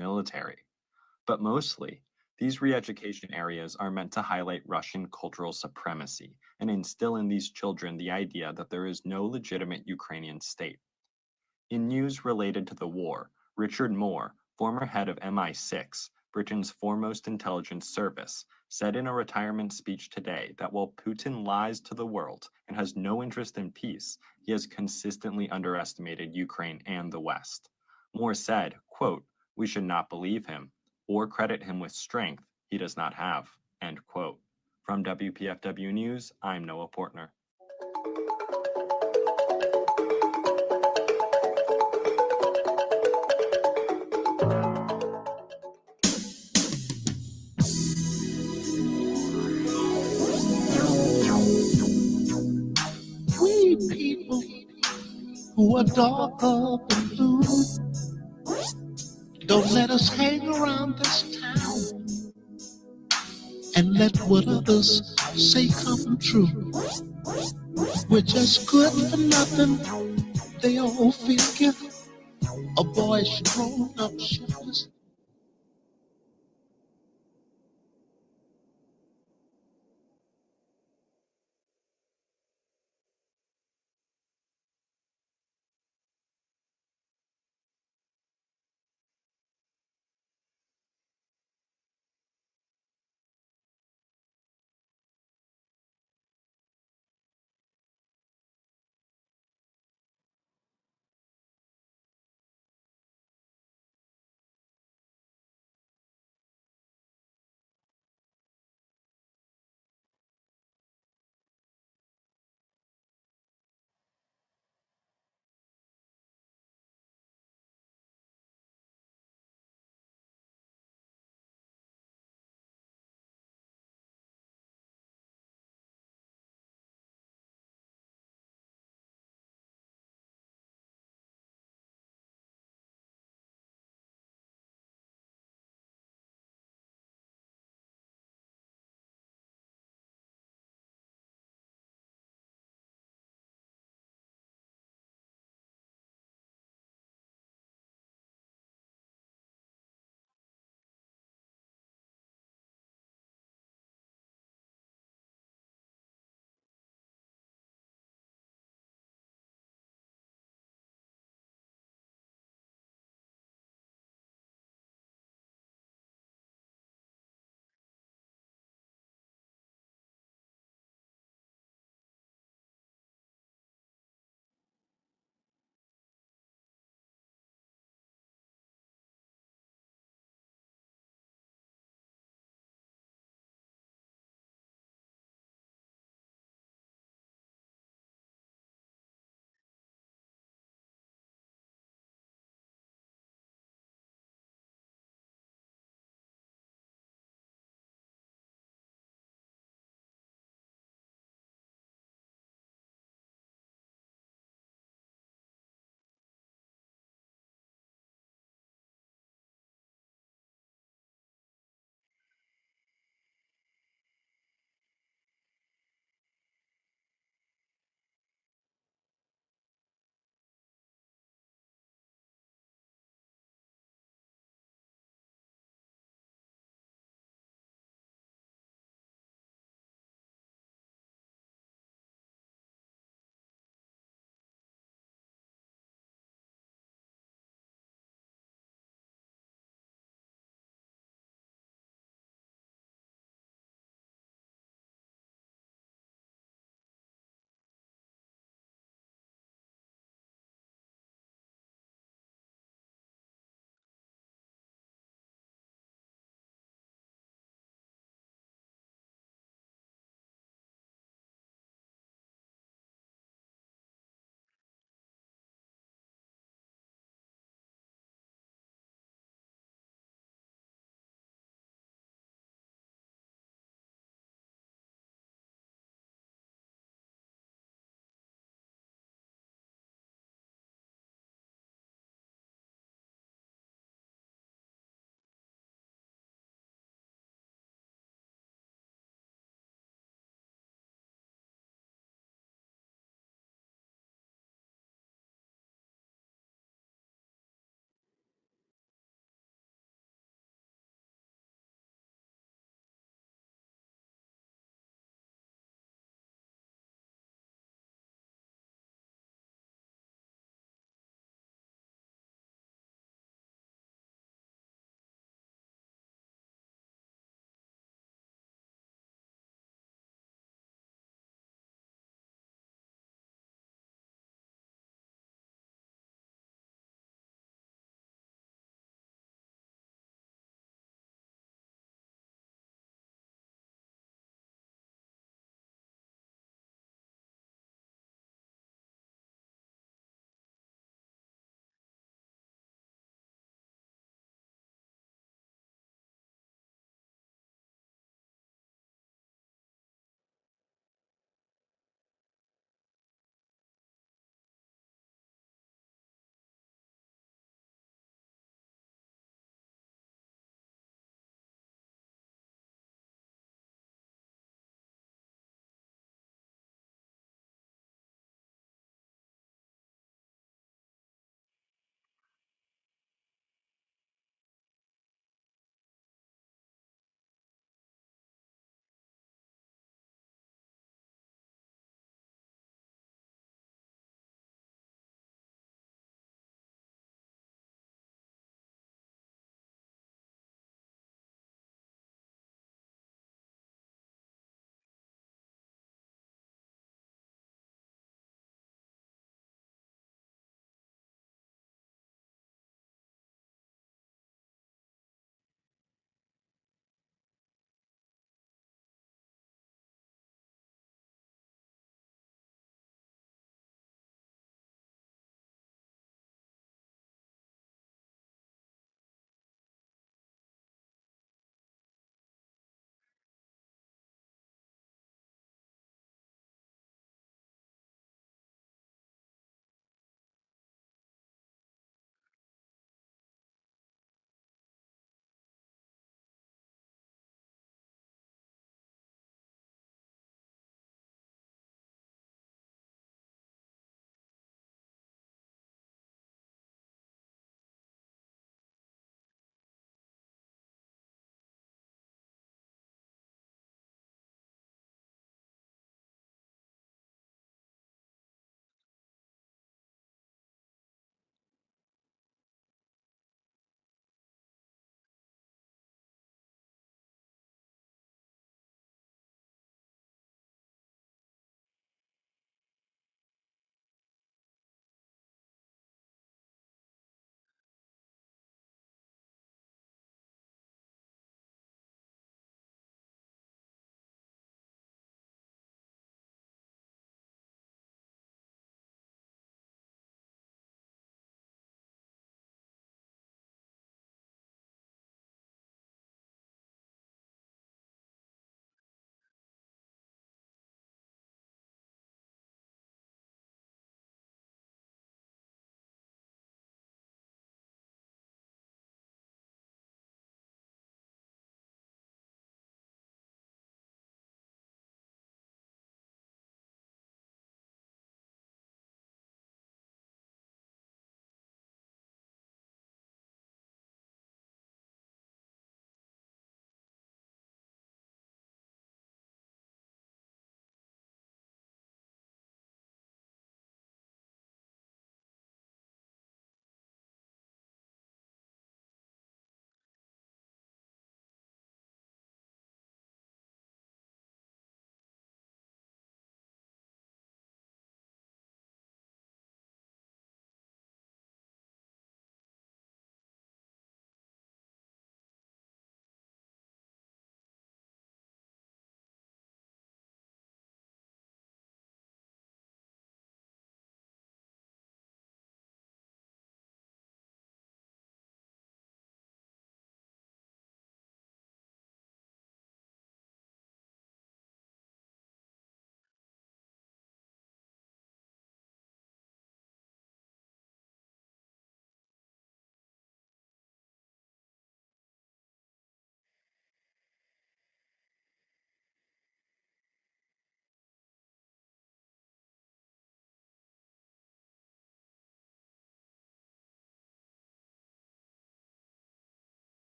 military. But mostly, these re education areas are meant to highlight Russian cultural supremacy and instill in these children the idea that there is no legitimate Ukrainian state. In news related to the war, Richard Moore, former head of MI6, Britain's foremost intelligence service, said in a retirement speech today that while Putin lies to the world and has no interest in peace, he has consistently underestimated Ukraine and the West. Moore said, quote, "We should not believe him or credit him with strength he does not have," end quote. From WPFW News, I'm Noah Portner. We people who are darker than blue, don't let us hang around this town and let what others say come true. We're just good for nothing, they all figure. A boyish grown-up shiftless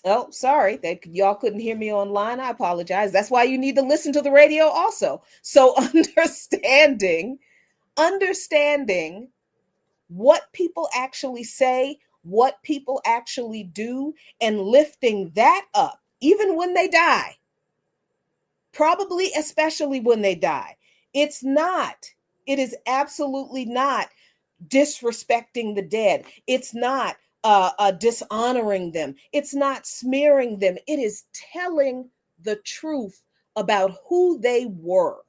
Oh, sorry that y'all couldn't hear me online. I apologize. That's why you need to listen to the radio also. So understanding what people actually say, what people actually do, and lifting that up, even when they die, probably especially when they die. It's not, it is absolutely not disrespecting the dead. It's not dishonoring them. It's not smearing them. It is telling the truth about who they were.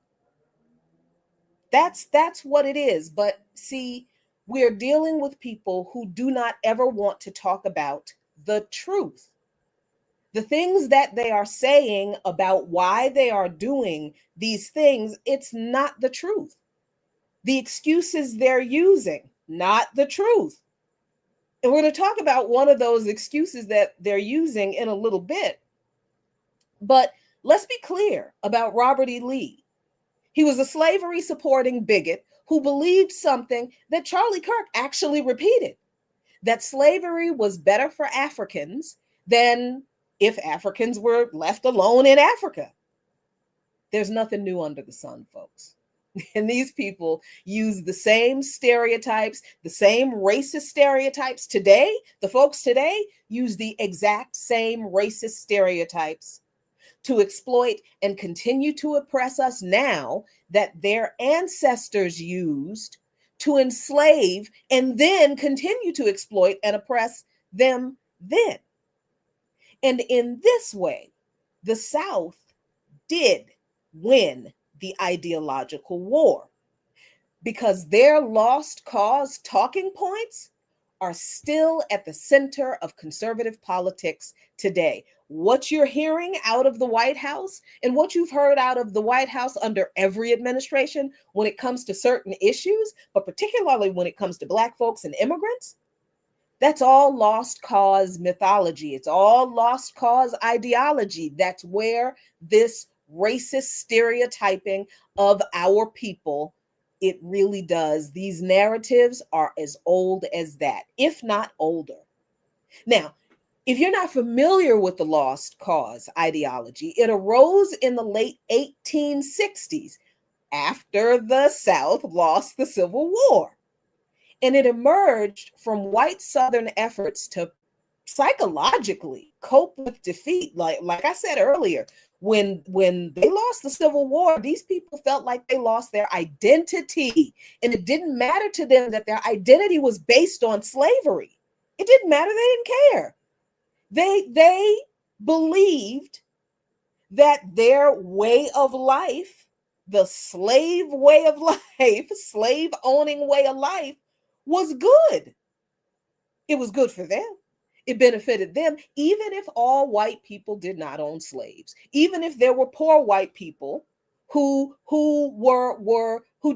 That's what it is. But see, we're dealing with people who do not ever want to talk about the truth. The things that they are saying about why they are doing these things, it's not the truth. The excuses they're using, not the truth. And we're going to talk about one of those excuses that they're using in a little bit. But let's be clear about Robert E. Lee. He was a slavery supporting bigot who believed something that Charlie Kirk actually repeated, that slavery was better for Africans than if Africans were left alone in Africa. There's nothing new under the sun, folks. And these people use the same stereotypes, the same racist stereotypes today. The folks today use the exact same racist stereotypes to exploit and continue to oppress us now that their ancestors used to enslave and then continue to exploit and oppress them then. And in this way, the South did win the ideological war because their lost cause talking points are still at the center of conservative politics today. What you're hearing out of the White House and what you've heard out of the White House under every administration when it comes to certain issues, but particularly when it comes to Black folks and immigrants, that's all lost cause mythology. It's all lost cause ideology. That's where this racist stereotyping of our people, it really does. These narratives are as old as that, if not older. Now, if you're not familiar with the lost cause ideology, it arose in the late 1860s after the South lost the Civil War. And it emerged from white Southern efforts to psychologically cope with defeat. Like I said earlier, when they lost the Civil War, these people felt like they lost their identity. And it didn't matter to them that their identity was based on slavery. It didn't matter. They didn't care. They believed that their way of life, the slave way of life, slave owning way of life, was good. It was good for them. It benefited them, even if all white people did not own slaves, even if there were poor white people who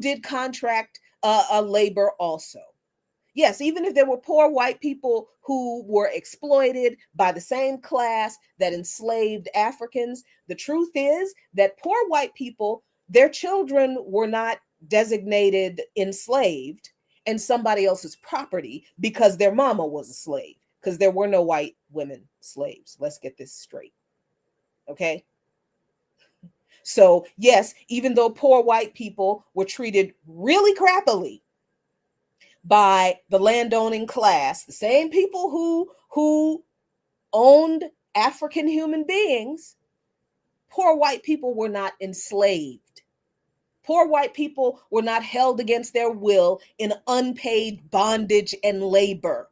did contract labor also. Yes, even if there were poor white people who were exploited by the same class that enslaved Africans, the truth is that poor white people, their children were not designated enslaved and somebody else's property because their mama was a slave, because there were no white women slaves. Let's get this straight. Okay? So, yes, even though poor white people were treated really crappily by the landowning class, the same people who owned African human beings, poor white people were not enslaved. Poor white people were not held against their will in unpaid bondage and labor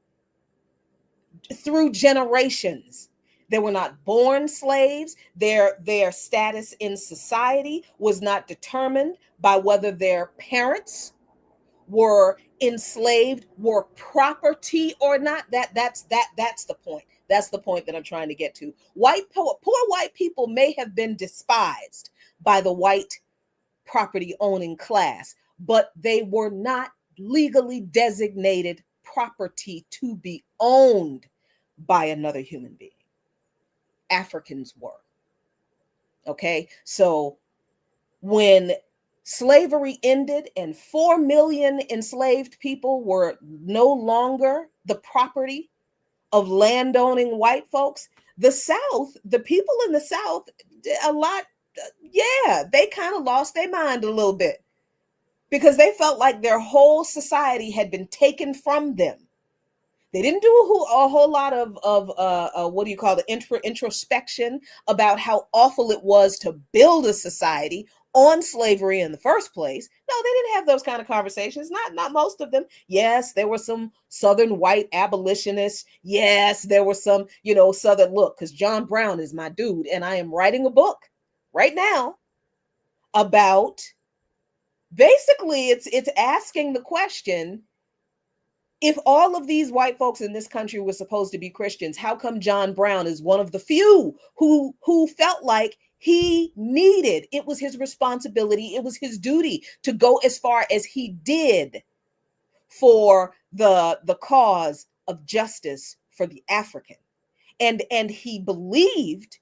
through generations. They were not born slaves. Their status in society was not determined by whether their parents were enslaved, were property or not. That's the point. That's the point that I'm trying to get to. Poor white people may have been despised by the white property owning class, but they were not legally designated property to be owned by another human being. Africans were. Okay, so when slavery ended and 4 million enslaved people were no longer the property of landowning white folks, The South, the people in the South, a lot, yeah, they kind of lost their mind a little bit because they felt like their whole society had been taken from them. They didn't do a whole lot of what do you call the introspection about how awful it was to build a society on slavery in the first place. No, they didn't have those kind of conversations. Not most of them. Yes, there were some Southern white abolitionists. Yes, there were some, Southern look, because John Brown is my dude, and I am writing a book right now about basically it's asking the question, if all of these white folks in this country were supposed to be Christians, how come John Brown is one of the few who felt like it was his responsibility, it was his duty to go as far as he did for the cause of justice for the African. And he believed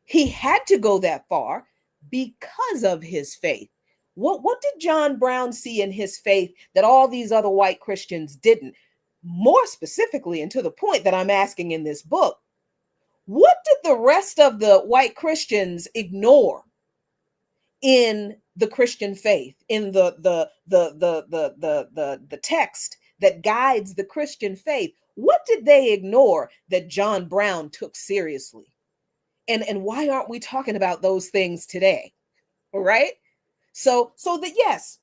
he had to go that far because of his faith. What did John Brown see in his faith that all these other white Christians didn't? More specifically, and to the point that I'm asking in this book, what did the rest of the white Christians ignore in the Christian faith, in the text that guides the Christian faith? What did they ignore that John Brown took seriously? And why aren't we talking about those things today? All right. So that, yes,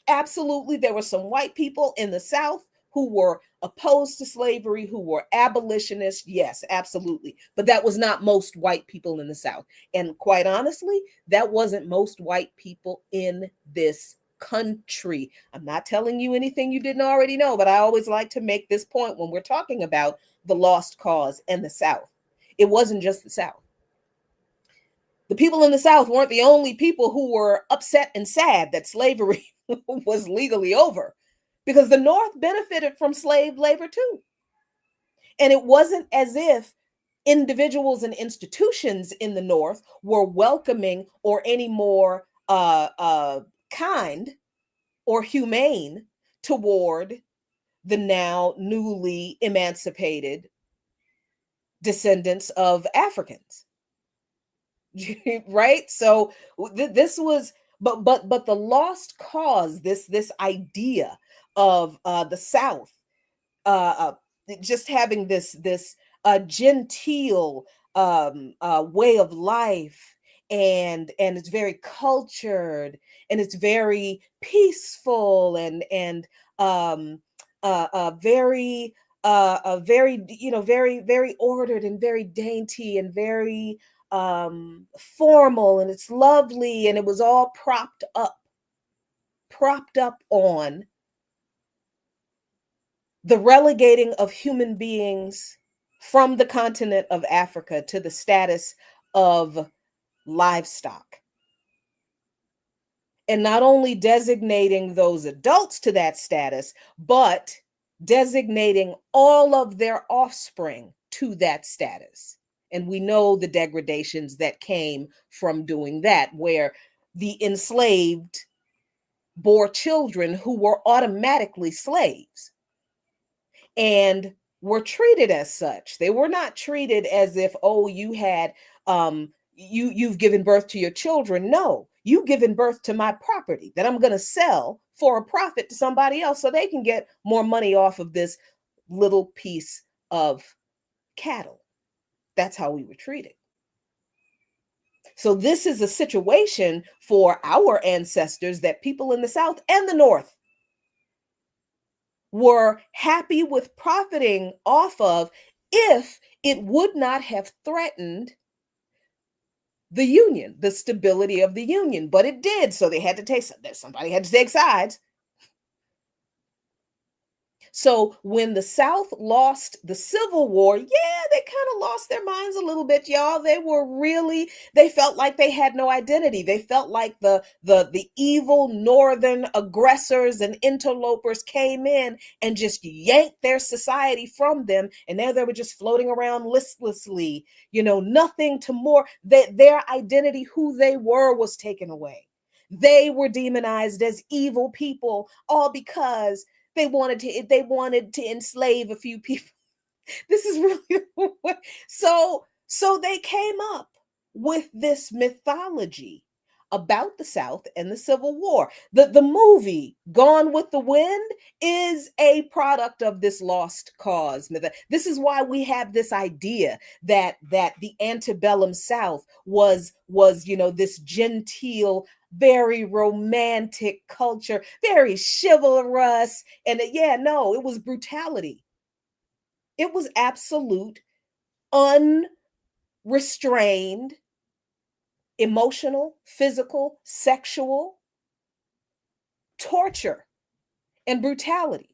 absolutely, there were some white people in the South who were opposed to slavery, who were abolitionists. Yes, absolutely. But that was not most white people in the South. And quite honestly, that wasn't most white people in this country. I'm not telling you anything you didn't already know, but I always like to make this point when we're talking about the lost cause and the South. It wasn't just the South. The people in the South weren't the only people who were upset and sad that slavery was legally over, because the North benefited from slave labor too. And it wasn't as if individuals and institutions in the North were welcoming or any more kind or humane toward the now newly emancipated descendants of Africans. Right? So this was, but the lost cause, this idea of the South uh, just having this genteel way of life, and it's very cultured, and it's very peaceful, and very very, very ordered and very dainty and very formal, and it's lovely, and it was all propped up on the relegating of human beings from the continent of Africa to the status of livestock. And not only designating those adults to that status, but designating all of their offspring to that status. And we know the degradations that came from doing that, where the enslaved bore children who were automatically slaves and were treated as such. They were not treated as if, oh, you had you've given birth to your children. No, you've given birth to my property that I'm going to sell for a profit to somebody else so they can get more money off of this little piece of cattle. That's how we were treated. So this is a situation for our ancestors that people in the South and the North were happy with profiting off of, if it would not have threatened the Union, the stability of the Union. But it did. So they had to take, somebody had to take sides. So when the South lost the Civil War, yeah, they kind of lost their minds a little bit, y'all. They felt like they had no identity. They felt like the evil Northern aggressors and interlopers came in and just yanked their society from them. And now they were just floating around listlessly, nothing to more. Their identity, who they were, was taken away. They were demonized as evil people, all because they wanted to enslave a few people. This is really so So they came up with this mythology about the South and the Civil War. The movie Gone with the Wind is a product of this lost cause. This is why we have this idea that the antebellum South was this genteel, very romantic culture, very chivalrous, and yeah, no, it was brutality. It was absolute unrestrained emotional, physical, sexual torture and brutality.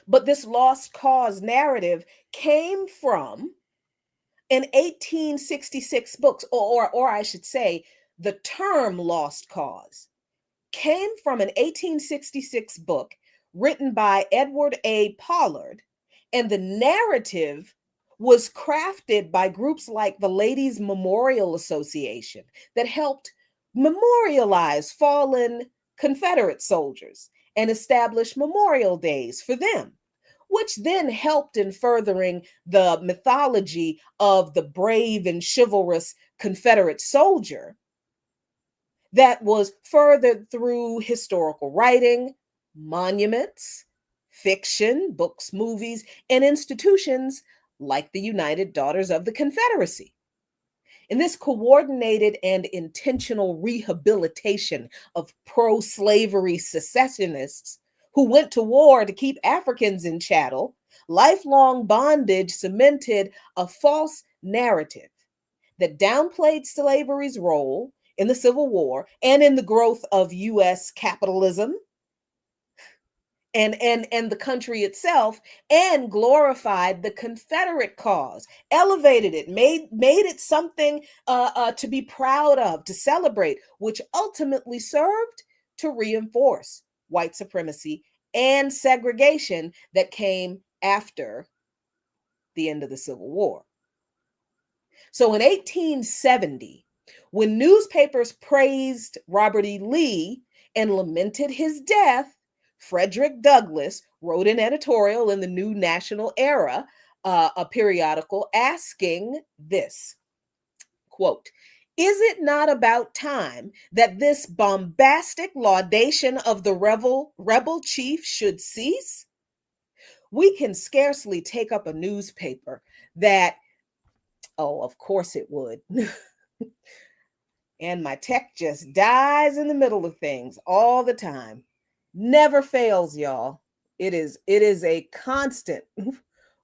But this lost cause narrative came from an 1866 book, or I should say, the term lost cause came from an 1866 book written by Edward A. Pollard, and the narrative was crafted by groups like the Ladies Memorial Association that helped memorialize fallen Confederate soldiers and establish memorial days for them, which then helped in furthering the mythology of the brave and chivalrous Confederate soldier that was furthered through historical writing, monuments, fiction, books, movies, and institutions like the United Daughters of the Confederacy. In this coordinated and intentional rehabilitation of pro slavery secessionists who went to war to keep Africans in chattel, lifelong bondage cemented a false narrative that downplayed slavery's role in the Civil War and in the growth of US capitalism and the country itself, and glorified the Confederate cause, elevated it, made it something to be proud of, to celebrate, which ultimately served to reinforce white supremacy and segregation that came after the end of the Civil War. So in 1870, when newspapers praised Robert E. Lee and lamented his death, Frederick Douglass wrote an editorial in the New National Era, a periodical, asking this, quote, "Is it not about time that this bombastic laudation of the rebel chief should cease? We can scarcely take up a newspaper that," oh, of course it would. And my tech just dies in the middle of things all the time. Never fails, y'all. It is a constant.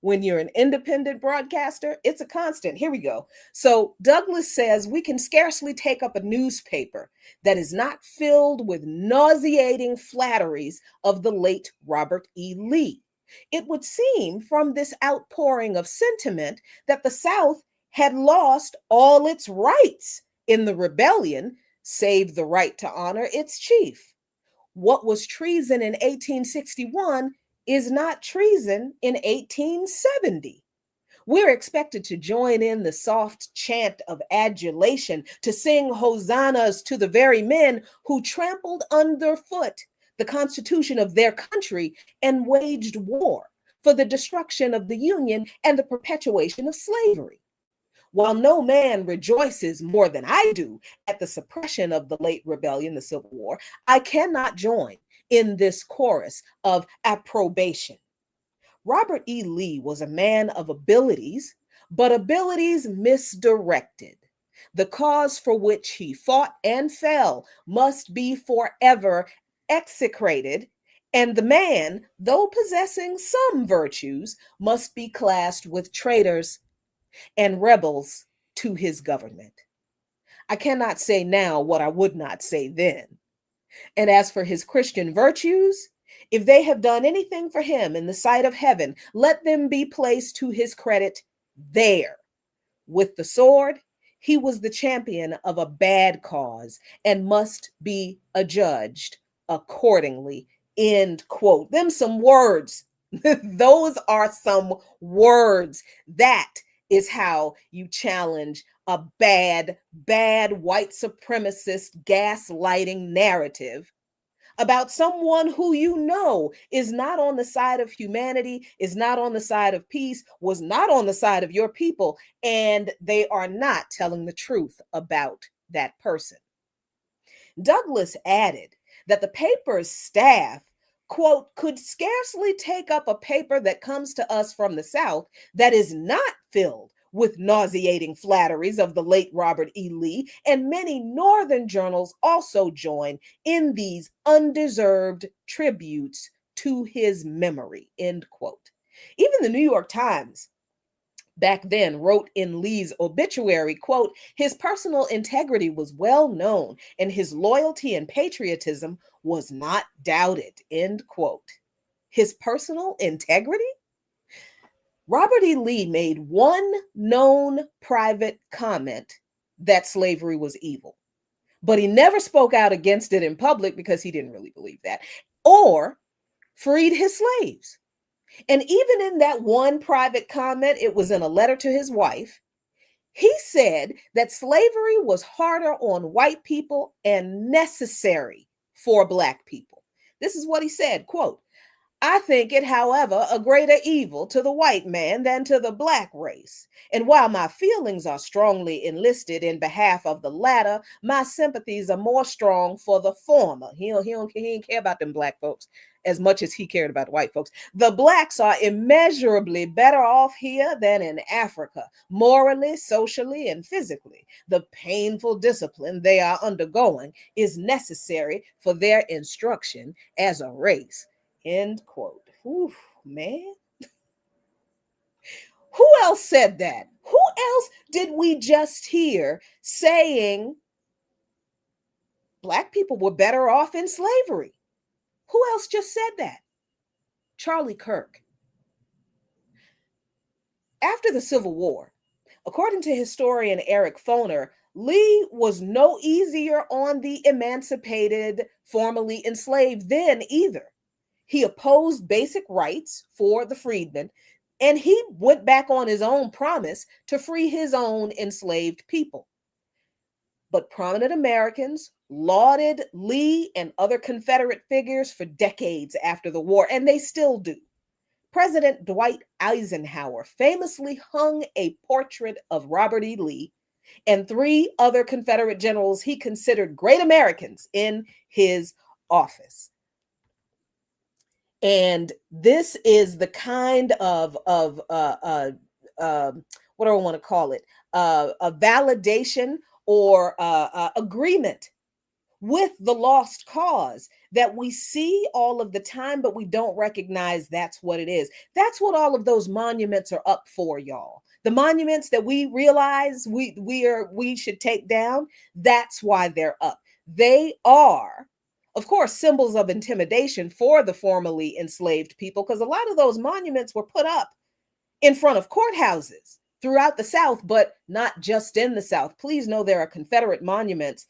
When you're an independent broadcaster, it's a constant. Here we go. So Douglas says we can scarcely take up a newspaper that is not filled with nauseating flatteries of the late Robert E. Lee. It would seem from this outpouring of sentiment that the South had lost all its rights in the rebellion, save the right to honor its chief. What was treason in 1861 is not treason in 1870. We're expected to join in the soft chant of adulation, to sing hosannas to the very men who trampled underfoot the constitution of their country and waged war for the destruction of the Union and the perpetuation of slavery. While no man rejoices more than I do at the suppression of the late rebellion, the Civil War, I cannot join in this chorus of approbation. Robert E. Lee was a man of abilities, but abilities misdirected. The cause for which he fought and fell must be forever execrated, and the man, though possessing some virtues, must be classed with traitors and rebels to his government. I cannot say now what I would not say then. And as for his Christian virtues, if they have done anything for him in the sight of heaven, let them be placed to his credit there. With the sword, he was the champion of a bad cause and must be adjudged accordingly. End quote. Them some words. Those are some words. That is how you challenge a bad white supremacist gaslighting narrative about someone who you know is not on the side of humanity, is not on the side of peace, was not on the side of your people, and they are not telling the truth about that person. Douglas added that the paper's staff, quote, could scarcely take up a paper that comes to us from the South that is not filled with nauseating flatteries of the late Robert E. Lee, and many Northern journals also join in these undeserved tributes to his memory, end quote. Even the New York Times back then wrote in Lee's obituary, quote, his personal integrity was well known and his loyalty and patriotism was not doubted, end quote. His personal integrity? Robert E. Lee made one known private comment that slavery was evil, but he never spoke out against it in public because he didn't really believe that, or freed his slaves. And even in that one private comment, it was in a letter to his wife. He said that slavery was harder on white people and necessary for Black people. This is what he said, quote, I think it, however, a greater evil to the white man than to the Black race. And while my feelings are strongly enlisted in behalf of the latter, my sympathies are more strong for the former. He didn't care about them Black folks as much as he cared about white folks. The Blacks are immeasurably better off here than in Africa, morally, socially, and physically. The painful discipline they are undergoing is necessary for their instruction as a race. End quote. Ooh, man. Who else said that? Who else did we just hear saying Black people were better off in slavery? Who else just said that? Charlie Kirk. After the Civil War, according to historian Eric Foner, Lee was no easier on the emancipated, formerly enslaved then either. He opposed basic rights for the freedmen, and he went back on his own promise to free his own enslaved people. But prominent Americans lauded Lee and other Confederate figures for decades after the war, and they still do. President Dwight Eisenhower famously hung a portrait of Robert E. Lee and 3 other Confederate generals he considered great Americans in his office. And this is the kind of what do I want to call it? A validation or agreement with the lost cause that we see all of the time, but we don't recognize that's what it is. That's what all of those monuments are up for, y'all. The monuments that we realize we should take down, that's why they're up. They are, of course, symbols of intimidation for the formerly enslaved people, because a lot of those monuments were put up in front of courthouses throughout the South, but not just in the South. Please know there are Confederate monuments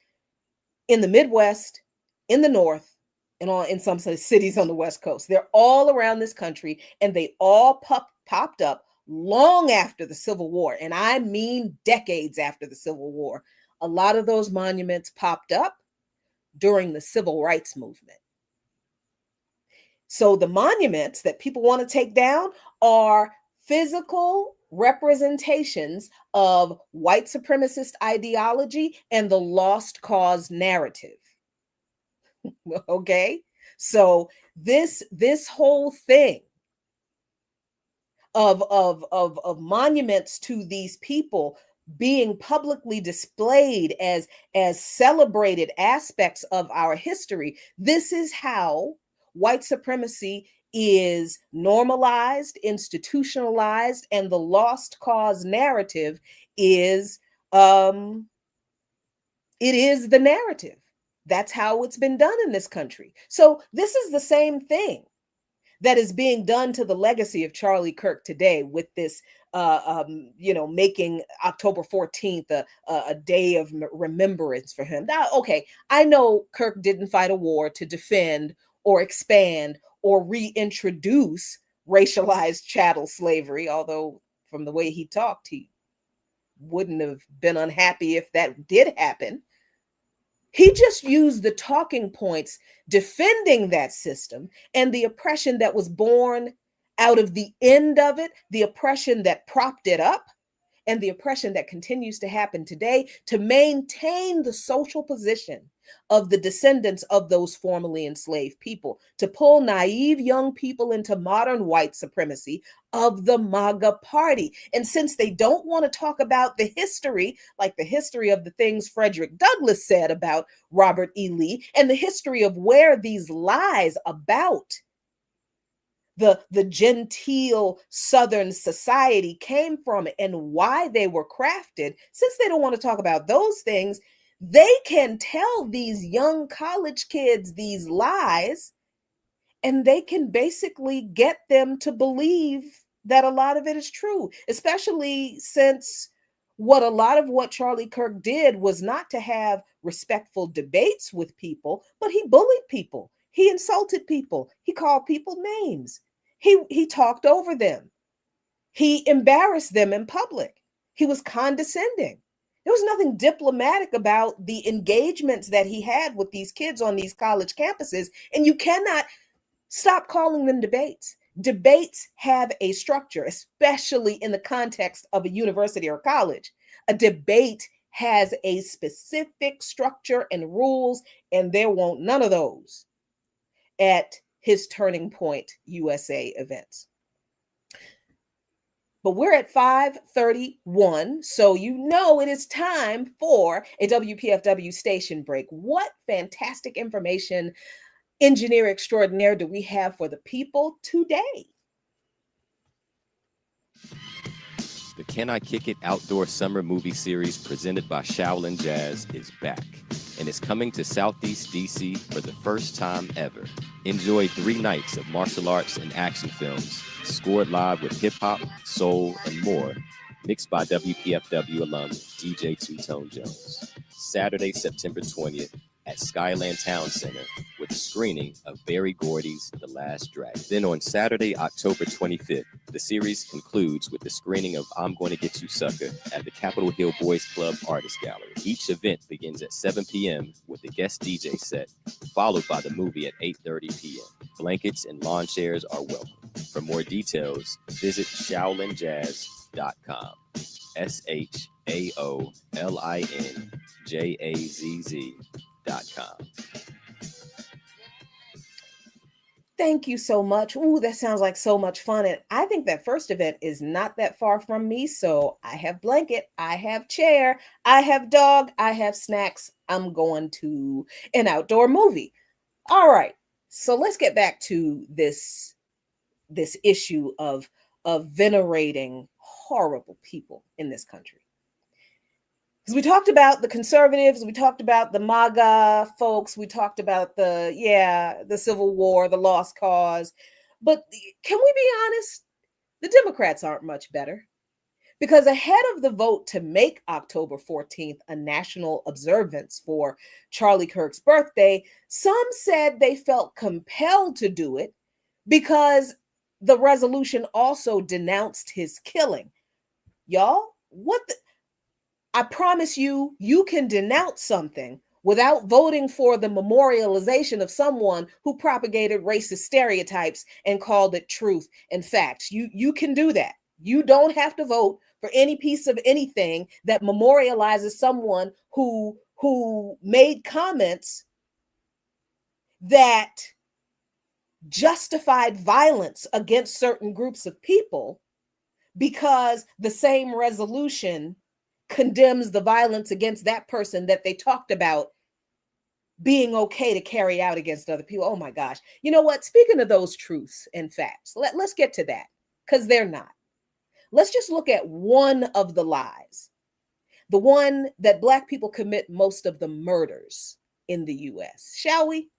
in the Midwest, in the North, and in some cities on the West Coast. They're all around this country, and they all popped up long after the Civil War. And I mean decades after the Civil War. A lot of those monuments popped up during the Civil Rights Movement. So the monuments that people want to take down are physical representations of white supremacist ideology and the lost cause narrative. Okay? So this whole thing of monuments to these people being publicly displayed as celebrated aspects of our history, this is how white supremacy is normalized, institutionalized, and the lost cause narrative is it is the narrative. That's how it's been done in this country. So this is the same thing that is being done to the legacy of Charlie Kirk today with this, making October 14th a day of remembrance for him. Now, okay, I know Kirk didn't fight a war to defend or expand or reintroduce racialized chattel slavery, although from the way he talked, he wouldn't have been unhappy if that did happen. He just used the talking points defending that system and the oppression that was born out of the end of it, the oppression that propped it up, and the oppression that continues to happen today to maintain the social position of the descendants of those formerly enslaved people, to pull naive young people into modern white supremacy of the MAGA party. And since they don't want to talk about the history, like the history of the things Frederick Douglass said about Robert E. Lee, and the history of where these lies about the genteel Southern society came from and why they were crafted, since they don't want to talk about those things, they can tell these young college kids these lies, and they can basically get them to believe that a lot of it is true, especially since a lot of what Charlie Kirk did was not to have respectful debates with people, but he bullied people. He insulted people. He called people names. He talked over them. He embarrassed them in public. He was condescending. There was nothing diplomatic about the engagements that he had with these kids on these college campuses, and you cannot stop calling them debates. Debates have a structure, especially in the context of a university or college. A debate has a specific structure and rules, and there won't none of those at his Turning Point USA events. But we're at 5:31, so you know it is time for a WPFW station break. What fantastic information, engineer extraordinaire, do we have for the people today? The Can I Kick It Outdoor Summer Movie Series presented by Shaolin Jazz is back, and it's coming to Southeast DC for the first time ever. Enjoy 3 nights of martial arts and action films, scored live with hip-hop, soul, and more, mixed by WPFW alum DJ Two Tone Jones. Saturday, September 20th at Skyland Town Center with a screening of Barry Gordy's The Last Dragon. Then on Saturday, October 25th, the series concludes with the screening of I'm Gonna Get You Sucker at the Capitol Hill Boys Club Artist Gallery. Each event begins at 7 p.m. with a guest DJ set, followed by the movie at 8:30 p.m. Blankets and lawn chairs are welcome. For more details, visit shaolinjazz.com. ShaolinJazz.com. Thank you so much. Ooh, that sounds like so much fun. And I think that first event is not that far from me. So I have blanket, I have chair, I have dog, I have snacks. I'm going to an outdoor movie. All right. So let's get back to this issue of venerating horrible people in this country. Because we talked about the conservatives, we talked about the MAGA folks, we talked about the Civil War, the lost cause. But can we be honest? The Democrats aren't much better. Because ahead of the vote to make October 14th a national observance for Charlie Kirk's birthday, some said they felt compelled to do it because the resolution also denounced his killing. Y'all, I promise you, you can denounce something without voting for the memorialization of someone who propagated racist stereotypes and called it truth and facts. You can do that. You don't have to vote for any piece of anything that memorializes someone who made comments that justified violence against certain groups of people, because the same resolution condemns the violence against that person that they talked about being okay to carry out against other people. Oh my gosh. You know what? Speaking of those truths and facts, let's get to that, because they're not. Let's just look at one of the lies, the one that Black people commit most of the murders in the US, shall we?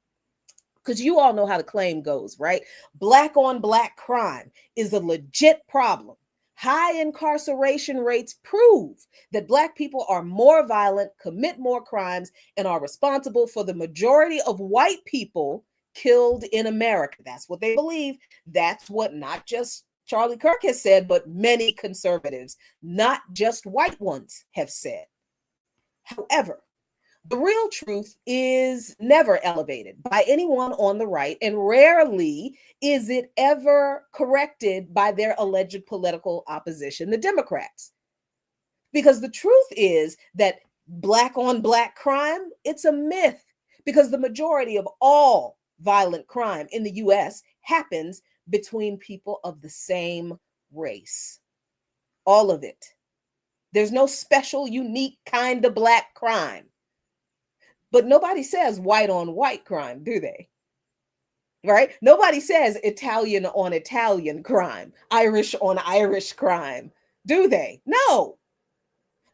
Because you all know how the claim goes, right? Black on Black crime is a legit problem. High incarceration rates prove that Black people are more violent, commit more crimes, and are responsible for the majority of white people killed in America. That's what they believe. That's what not just Charlie Kirk has said, but many conservatives, not just white ones, have said. However, The real truth is never elevated by anyone on the right, and rarely is it ever corrected by their alleged political opposition, the Democrats. Because the truth is that black on black crime, it's a myth, because the majority of all violent crime in the US happens between people of the same race. All of it. There's no special, unique kind of black crime. But nobody says white on white crime, do they? Right? Nobody says Italian on Italian crime, Irish on Irish crime, do they? No.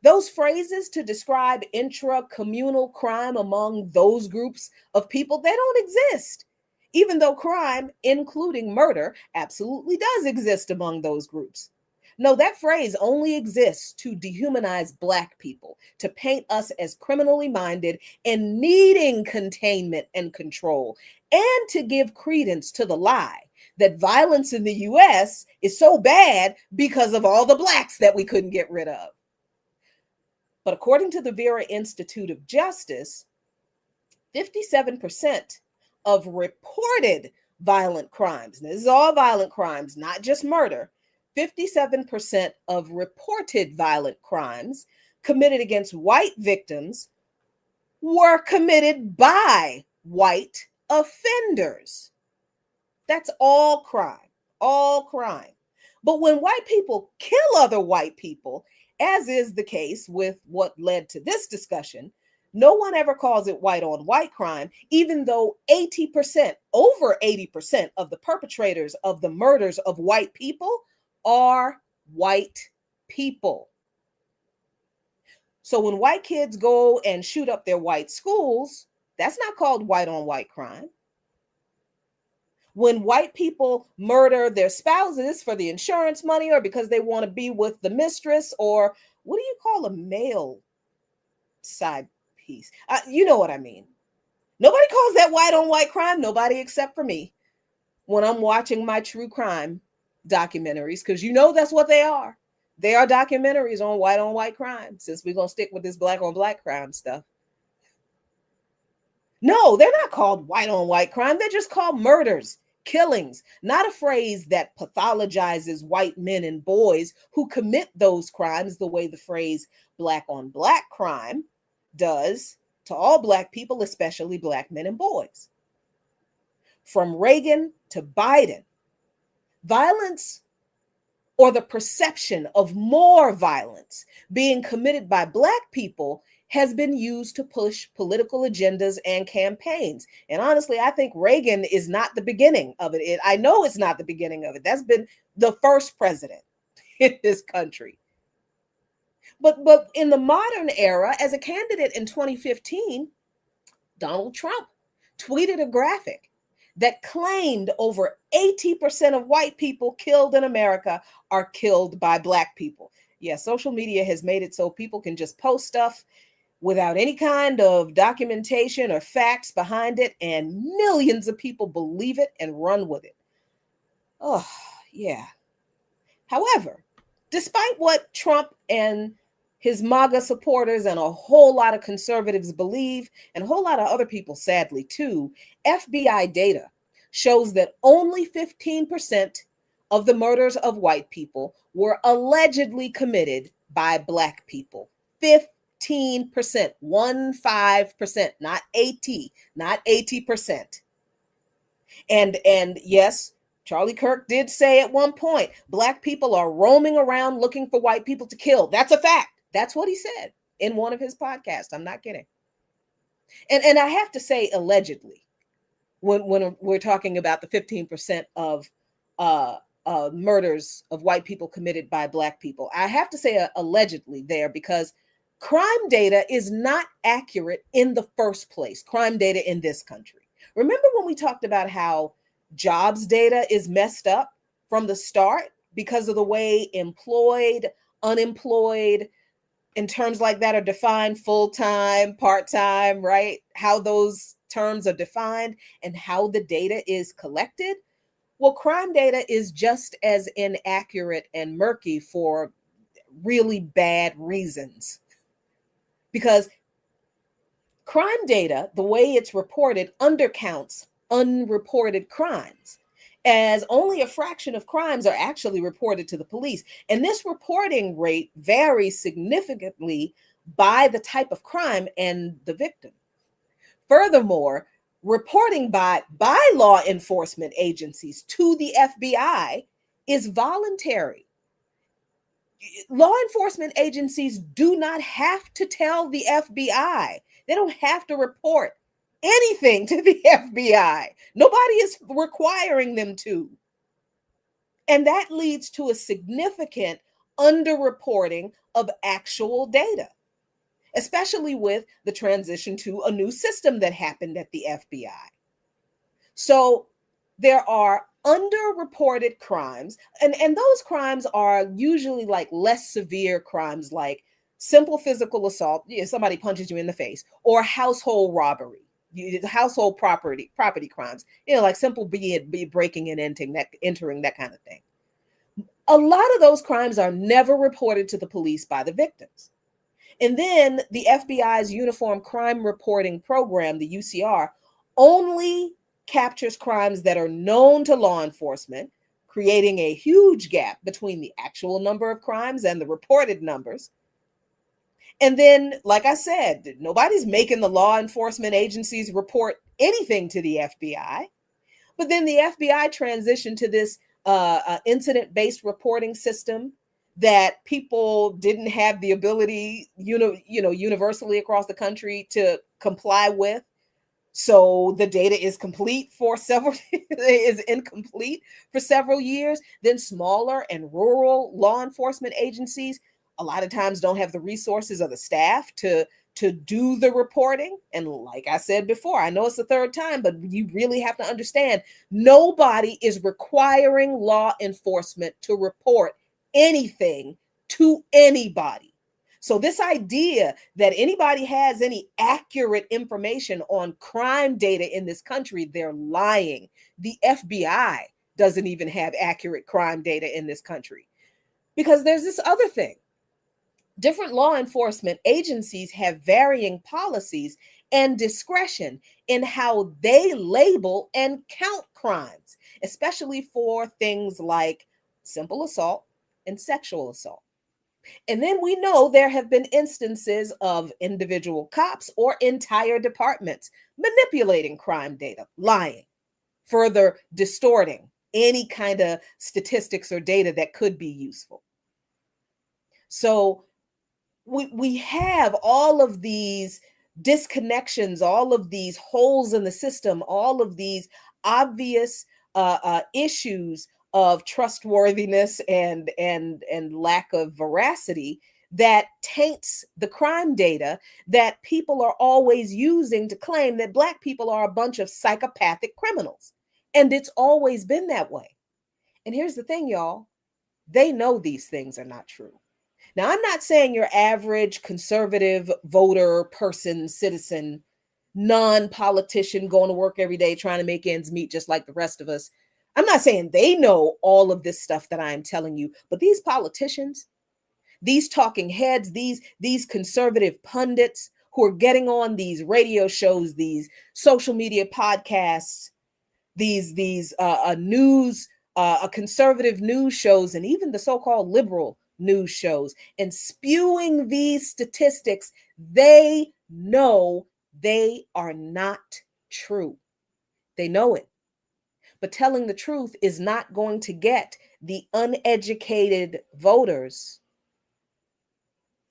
Those phrases to describe intra-communal crime among those groups of people, they don't exist. Even though crime, including murder, absolutely does exist among those groups. No, that phrase only exists to dehumanize Black people, to paint us as criminally minded and needing containment and control, and to give credence to the lie that violence in the US is so bad because of all the Blacks that we couldn't get rid of. But according to the Vera Institute of Justice, 57% of reported violent crimes, and this is all violent crimes, not just murder, 57% of reported violent crimes committed against white victims were committed by white offenders. That's all crime, all crime. But when white people kill other white people, as is the case with what led to this discussion, no one ever calls it white on white crime, even though 80%, over 80% of the perpetrators of the murders of white people are white people. So when white kids go and shoot up their white schools, that's not called white on white crime. When white people murder their spouses for the insurance money or because they want to be with the mistress, or what do you call a male side piece? You know what I mean. Nobody calls that white on white crime, nobody except for me, when I'm watching my true crime documentaries, because you know that's what they are. They are documentaries on white crime, since we're going to stick with this black on black crime stuff. No, they're not called white on white crime. They're just called murders, killings, not a phrase that pathologizes white men and boys who commit those crimes the way the phrase black on black crime does to all Black people, especially Black men and boys. From Reagan to Biden, violence, or the perception of more violence being committed by Black people, has been used to push political agendas and campaigns. And honestly, I think Reagan is not the beginning of it. I know it's not the beginning of it. That's been the first president in this country. But in the modern era, as a candidate in 2015, Donald Trump tweeted a graphic that claimed over 80% of white people killed in America are killed by Black people. Yeah, social media has made it so people can just post stuff without any kind of documentation or facts behind it, and millions of people believe it and run with it. Oh, yeah. However, despite what Trump and his MAGA supporters and a whole lot of conservatives believe, and a whole lot of other people, sadly, too, FBI data shows that only 15% of the murders of white people were allegedly committed by Black people. 15%, 15%, not 80, not 80%. And yes, Charlie Kirk did say at one point, Black people are roaming around looking for white people to kill. That's a fact. That's what he said in one of his podcasts. I'm not kidding. And I have to say allegedly, when we're talking about the 15% of murders of white people committed by Black people, I have to say allegedly there, because crime data is not accurate in the first place. Crime data in this country. Remember when we talked about how jobs data is messed up from the start because of the way employed, unemployed, and terms like that are defined, full-time, part-time, right? How those terms are defined and how the data is collected. Well, crime data is just as inaccurate and murky for really bad reasons. Because Crime data, the way it's reported, undercounts unreported crimes, as only a fraction of crimes are actually reported to the police. And this reporting rate varies significantly by the type of crime and the victim. Furthermore, reporting by law enforcement agencies to the FBI is voluntary. Law enforcement agencies do not have to tell the FBI. They don't have to report anything to the FBI. Nobody is requiring them to. And that leads to a significant underreporting of actual data, especially with the transition to a new system that happened at the FBI. So there are underreported crimes, and those crimes are usually like less severe crimes, like simple physical assault, somebody punches you in the face, or household robbery, household property crimes, like simple be breaking and entering, that kind of thing. A lot of those crimes are never reported to the police by the victims. And then the FBI's Uniform Crime Reporting Program, the UCR, only captures crimes that are known to law enforcement, creating a huge gap between the actual number of crimes and the reported numbers. And then, like I said, nobody's making the law enforcement agencies report anything to the FBI. But then the FBI transitioned to this incident-based reporting system that people didn't have the ability, universally across the country to comply with. So the data is incomplete for several years. Then smaller and rural law enforcement agencies a lot of times don't have the resources or the staff to do the reporting. And like I said before, I know it's the third time, but you really have to understand, nobody is requiring law enforcement to report anything to anybody. So this idea that anybody has any accurate information on crime data in this country, they're lying. The FBI doesn't even have accurate crime data in this country. Because there's this other thing. Different law enforcement agencies have varying policies and discretion in how they label and count crimes, especially for things like simple assault and sexual assault. And then we know there have been instances of individual cops or entire departments manipulating crime data, lying, further distorting any kind of statistics or data that could be useful. So we have all of these disconnections, all of these holes in the system, all of these obvious issues of trustworthiness and lack of veracity that taints the crime data that people are always using to claim that Black people are a bunch of psychopathic criminals. And it's always been that way. And here's the thing, y'all, they know these things are not true. Now, I'm not saying your average conservative voter, person, citizen, non-politician going to work every day trying to make ends meet just like the rest of us. I'm not saying they know all of this stuff that I am telling you, but these politicians, these talking heads, these conservative pundits who are getting on these radio shows, these social media podcasts, these news, conservative news shows, and even the so-called liberal news shows, and spewing these statistics, they know they are not true. They know it. But telling the truth is not going to get the uneducated voters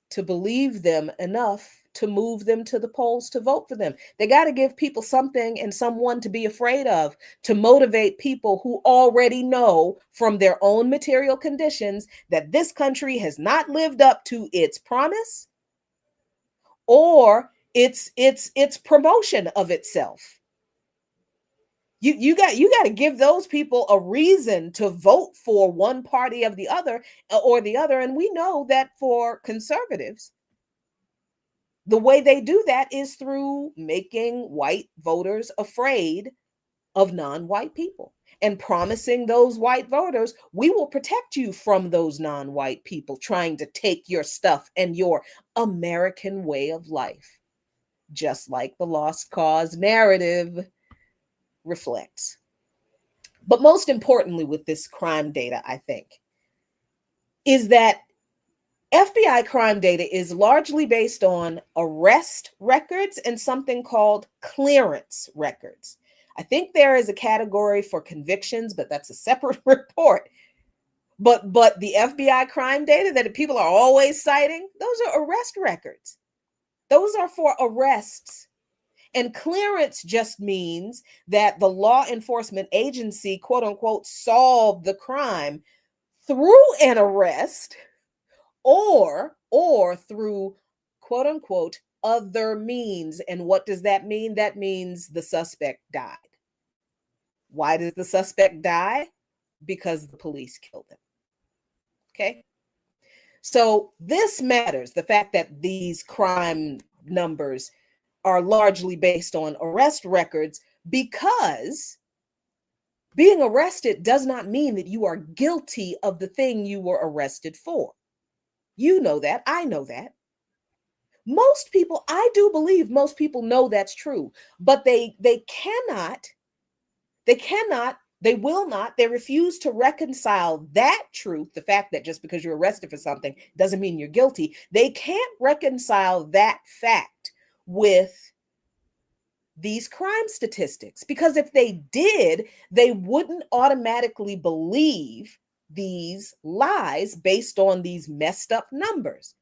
to believe them enough to move them to the polls to vote for them. They got to give people something and someone to be afraid of, to motivate people who already know from their own material conditions that this country has not lived up to its promise or its promotion of itself. You got to give those people a reason to vote for one party of the other or the other. And we know that for conservatives, the way they do that is through making white voters afraid of non-white people and promising those white voters, we will protect you from those non-white people trying to take your stuff and your American way of life. just like the lost cause narrative reflects. But most importantly, with this crime data, I think, is that FBI crime data is largely based on arrest records and something called clearance records. I think there is a category for convictions, but that's a separate report. But the FBI crime data that people are always citing, those are arrest records. Those are for arrests. And clearance just means that the law enforcement agency, quote unquote, solved the crime through an arrest or through, quote unquote, other means. And what does that mean? That means the suspect died. Why did the suspect die? Because the police killed him. Okay. So this matters, the fact that these crime numbers are largely based on arrest records, because being arrested does not mean that you are guilty of the thing you were arrested for. You know that. I know that. Most people, I do believe most people know that's true, but they will not, they refuse to reconcile that truth, the fact that just because you're arrested for something doesn't mean you're guilty. They can't reconcile that fact with these crime statistics, because if they did, they wouldn't automatically believe these lies based on these messed up numbers.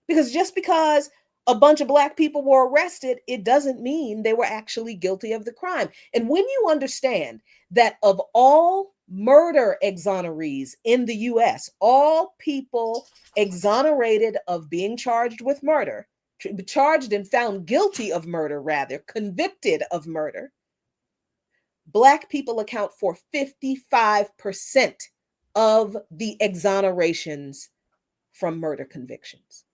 Because just because a bunch of Black people were arrested, it doesn't mean they were actually guilty of the crime. And when you understand that of all murder exonerees in the US, all people exonerated of being charged with murder, charged and found guilty of murder, rather, convicted of murder, Black people account for 55% of the exonerations from murder convictions.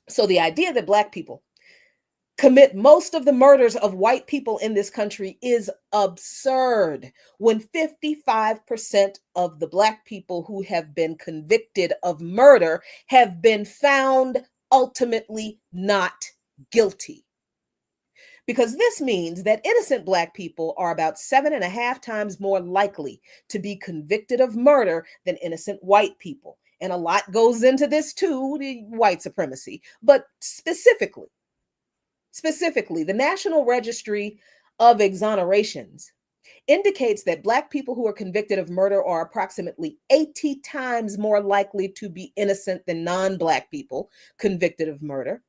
So the idea that Black people commit most of the murders of white people in this country is absurd, when 55% of the Black people who have been convicted of murder have been found ultimately not guilty. Because this means that innocent Black people are about 7.5 times more likely to be convicted of murder than innocent white people. And a lot goes into this too, the white supremacy. But specifically, the National Registry of Exonerations indicates that Black people who are convicted of murder are approximately 80 times more likely to be innocent than non-Black people convicted of murder.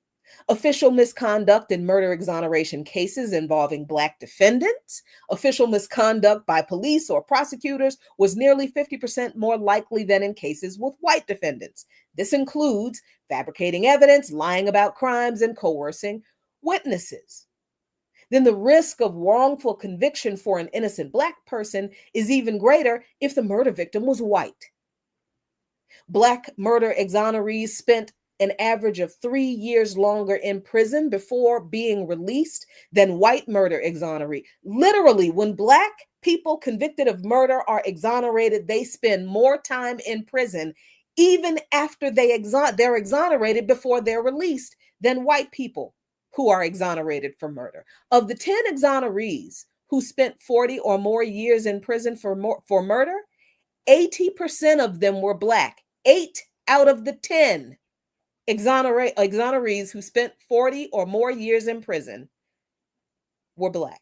Official misconduct in murder exoneration cases involving Black defendants, official misconduct by police or prosecutors was nearly 50% more likely than in cases with white defendants. This includes fabricating evidence, lying about crimes, and coercing witnesses. Then the risk of wrongful conviction for an innocent Black person is even greater if the murder victim was white. Black murder exonerees spent an average of 3 years longer in prison before being released than white murder exoneree. Literally, when Black people convicted of murder are exonerated, they spend more time in prison even after they're exonerated before they're released than white people who are exonerated for murder. Of the 10 exonerees who spent 40 or more years in prison for murder, 80% of them were Black. 8 out of the 10 exonerees who spent 40 or more years in prison were Black.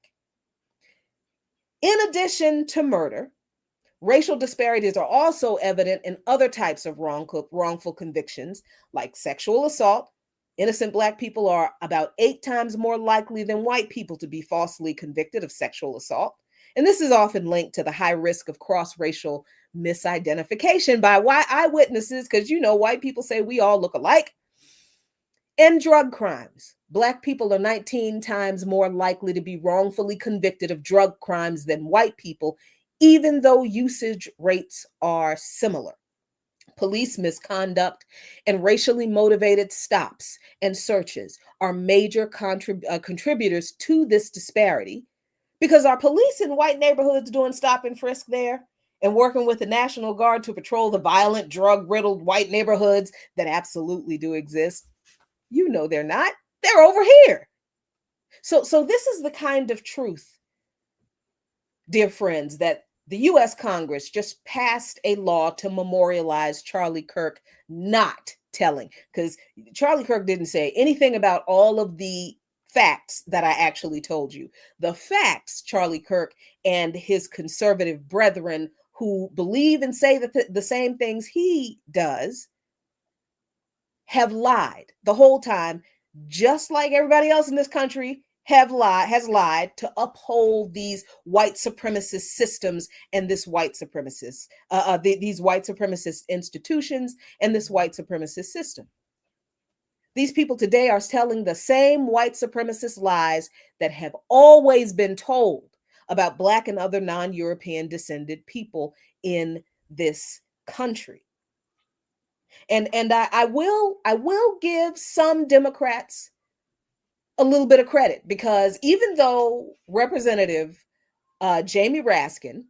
In addition to murder, racial disparities are also evident in other types of wrongful convictions, like sexual assault. Innocent Black people are about 8 times more likely than white people to be falsely convicted of sexual assault. And this is often linked to the high risk of cross-racial misidentification by eyewitnesses, because white people say we all look alike. And drug crimes. Black people are 19 times more likely to be wrongfully convicted of drug crimes than white people, even though usage rates are similar. Police misconduct and racially motivated stops and searches are major contributors to this disparity, because our police in white neighborhoods doing stop and frisk there and working with the National Guard to patrol the violent, drug-riddled white neighborhoods that absolutely do exist? They're not. They're over here. So this is the kind of truth, dear friends, that the US Congress just passed a law to memorialize Charlie Kirk not telling, because Charlie Kirk didn't say anything about all of the facts that I actually told you. The facts, Charlie Kirk and his conservative brethren who believe and say the same things he does have lied the whole time, just like everybody else in this country has lied to uphold these white supremacist systems and this white supremacist these white supremacist institutions and this white supremacist system. These people today are telling the same white supremacist lies that have always been told about Black and other non-European descended people in this country. And I will give some Democrats a little bit of credit, because even though Representative Jamie Raskin,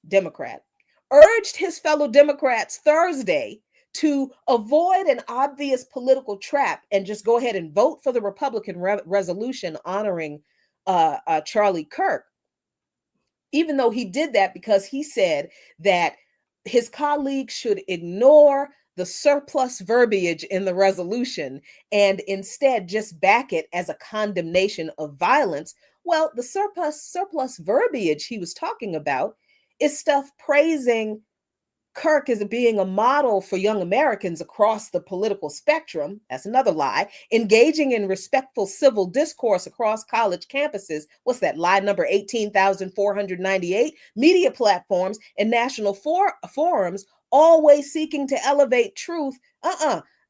Democrat, urged his fellow Democrats Thursday to avoid an obvious political trap and just go ahead and vote for the Republican resolution honoring Charlie Kirk, even though he did that because he said that his colleagues should ignore the surplus verbiage in the resolution and instead just back it as a condemnation of violence. Well, the surplus verbiage he was talking about is stuff praising Kirk as being a model for young Americans across the political spectrum. That's another lie. Engaging in respectful civil discourse across college campuses. What's that? Lie number 18,498. Media platforms and national forums always seeking to elevate truth.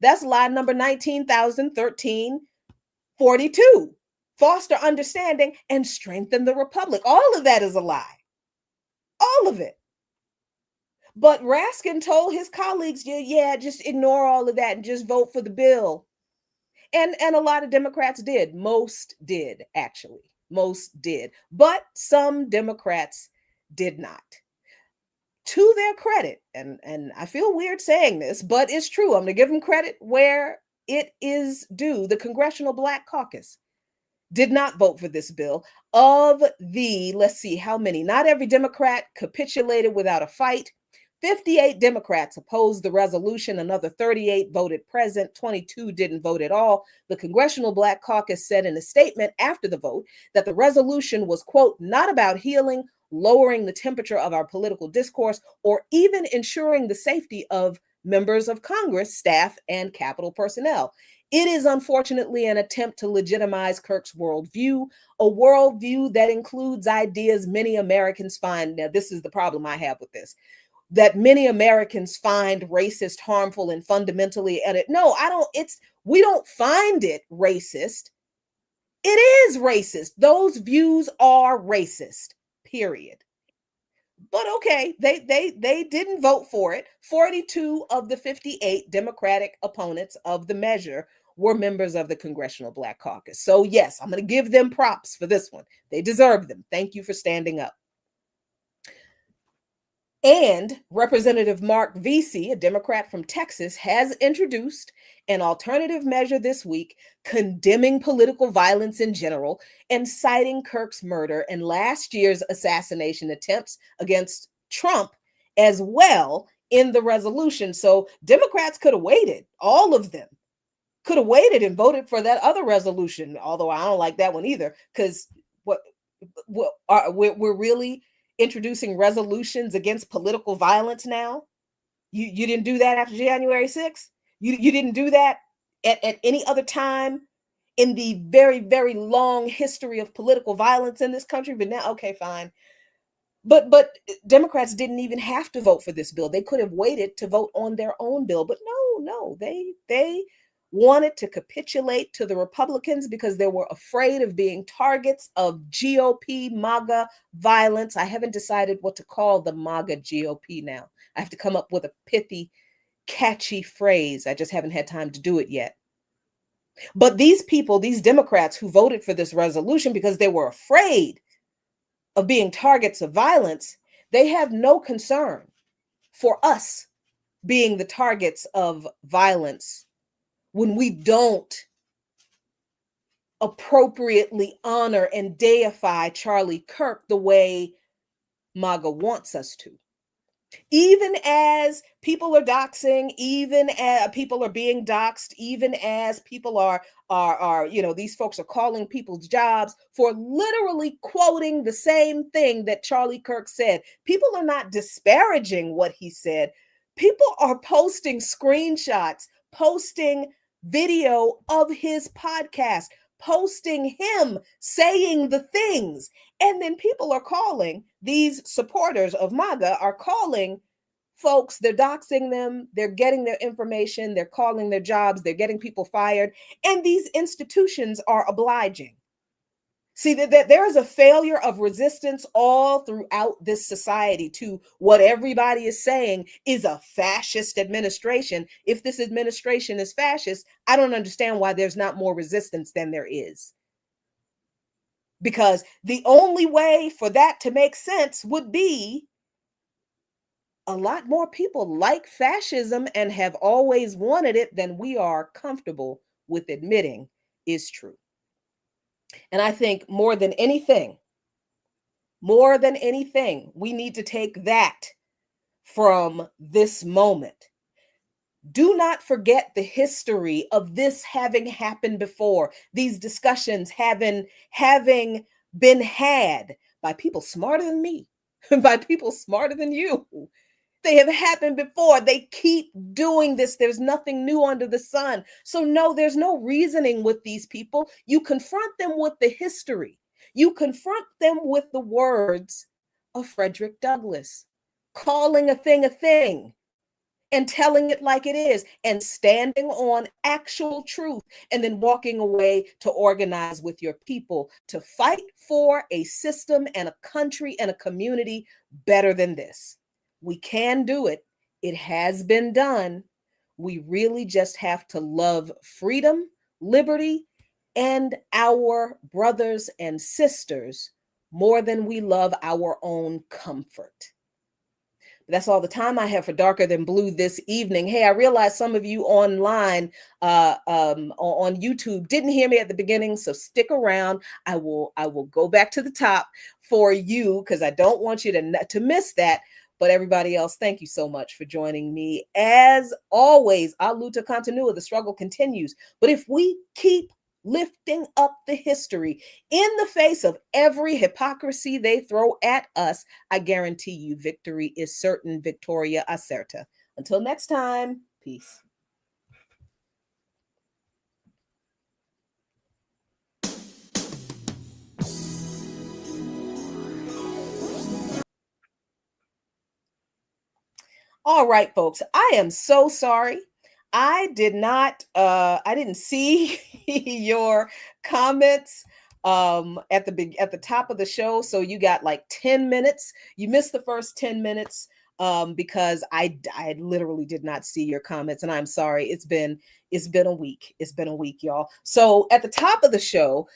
That's lie number 19,01342. Foster understanding and strengthen the republic. All of that is a lie. All of it. But Raskin told his colleagues, yeah, just ignore all of that and just vote for the bill. And a lot of Democrats did. Most did, actually. Most did. But some Democrats did not. To their credit, and I feel weird saying this, but it's true. I'm going to give them credit where it is due. The Congressional Black Caucus did not vote for this bill. Of the, let's see how many, not every Democrat capitulated without a fight. 58 Democrats opposed the resolution. Another 38 voted present. 22 didn't vote at all. The Congressional Black Caucus said in a statement after the vote that the resolution was, quote, not about healing, lowering the temperature of our political discourse, or even ensuring the safety of members of Congress, staff, and Capitol personnel. It is unfortunately an attempt to legitimize Kirk's worldview, a worldview that includes ideas many Americans find, now this is the problem I have with this, that many Americans find racist, harmful, and fundamentally no, we don't find it racist. It is racist. Those views are racist, period. But okay, they didn't vote for it. 42 of the 58 Democratic opponents of the measure were members of the Congressional Black Caucus. So yes, I'm going to give them props for this one. They deserve them. Thank you for standing up. And Representative Mark Vesey, a Democrat from Texas, has introduced an alternative measure this week condemning political violence in general and citing Kirk's murder and last year's assassination attempts against Trump as well in the resolution. So Democrats could have waited, all of them could have waited and voted for that other resolution, although I don't like that one either, because we're really introducing resolutions against political violence now. You didn't do that after January 6th. You didn't do that at any other time in the very, very long history of political violence in this country. But now, okay, fine. But Democrats didn't even have to vote for this bill. They could have waited to vote on their own bill. But no, they wanted to capitulate to the Republicans because they were afraid of being targets of GOP MAGA violence. I haven't decided what to call the MAGA GOP now. I have to come up with a pithy, catchy phrase. I just haven't had time to do it yet. But these people, these Democrats who voted for this resolution because they were afraid of being targets of violence, they have no concern for us being the targets of violence when we don't appropriately honor and deify Charlie Kirk the way MAGA wants us to. Even as people are doxing, even as people are being doxed, even as people are these folks are calling people's jobs for literally quoting the same thing that Charlie Kirk said. People are not disparaging what he said. People are posting screenshots, posting video of his podcast, posting him saying the things. And then people are calling, these supporters of MAGA are calling folks, they're doxing them, they're getting their information, they're calling their jobs, they're getting people fired, and these institutions are obliging. See, that there is a failure of resistance all throughout this society to what everybody is saying is a fascist administration. If this administration is fascist, I don't understand why there's not more resistance than there is. Because the only way for that to make sense would be a lot more people like fascism and have always wanted it than we are comfortable with admitting is true. And I think more than anything, we need to take that from this moment. Do not forget the history of this having happened before, these discussions having been had by people smarter than me, by people smarter than you. They have happened before. They keep doing this. There's nothing new under the sun. So no, there's no reasoning with these people. You confront them with the history. You confront them with the words of Frederick Douglass, calling a thing, and telling it like it is, and standing on actual truth, and then walking away to organize with your people to fight for a system and a country and a community better than this. We can do it. It has been done. We really just have to love freedom, liberty, and our brothers and sisters more than we love our own comfort. That's all the time I have for Darker Than Blue this evening. Hey, I realize some of you online on YouTube didn't hear me at the beginning, so stick around. I will go back to the top for you because I don't want you to miss that. But everybody else, thank you so much for joining me. As always, a luta continua, the struggle continues. But if we keep lifting up the history in the face of every hypocrisy they throw at us, I guarantee you victory is certain. Victoria acerta. Until next time, peace. All right, folks, I am so sorry. I didn't see your comments at the top of the show. So you got like 10 minutes. You missed the first 10 minutes because I literally did not see your comments, and I'm sorry. It's been a week. It's been a week, y'all. So at the top of the show,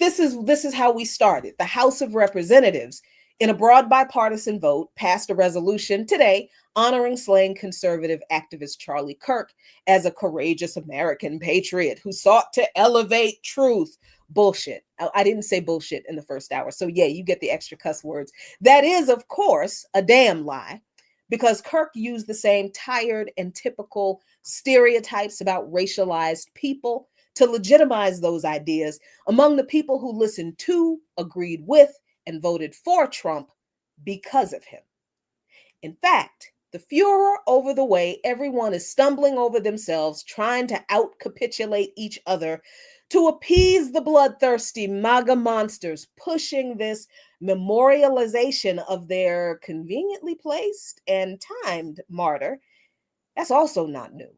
this is how we started. The House of Representatives, in a broad bipartisan vote, passed a resolution today honoring slain conservative activist Charlie Kirk as a courageous American patriot who sought to elevate truth. Bullshit. I didn't say bullshit in the first hour. So yeah, you get the extra cuss words. That is, of course, a damn lie, because Kirk used the same tired and typical stereotypes about racialized people to legitimize those ideas among the people who listened to, agreed with, and voted for Trump because of him. In fact, the furor over the way everyone is stumbling over themselves, trying to out-capitulate each other to appease the bloodthirsty MAGA monsters, pushing this memorialization of their conveniently placed and timed martyr, that's also not new.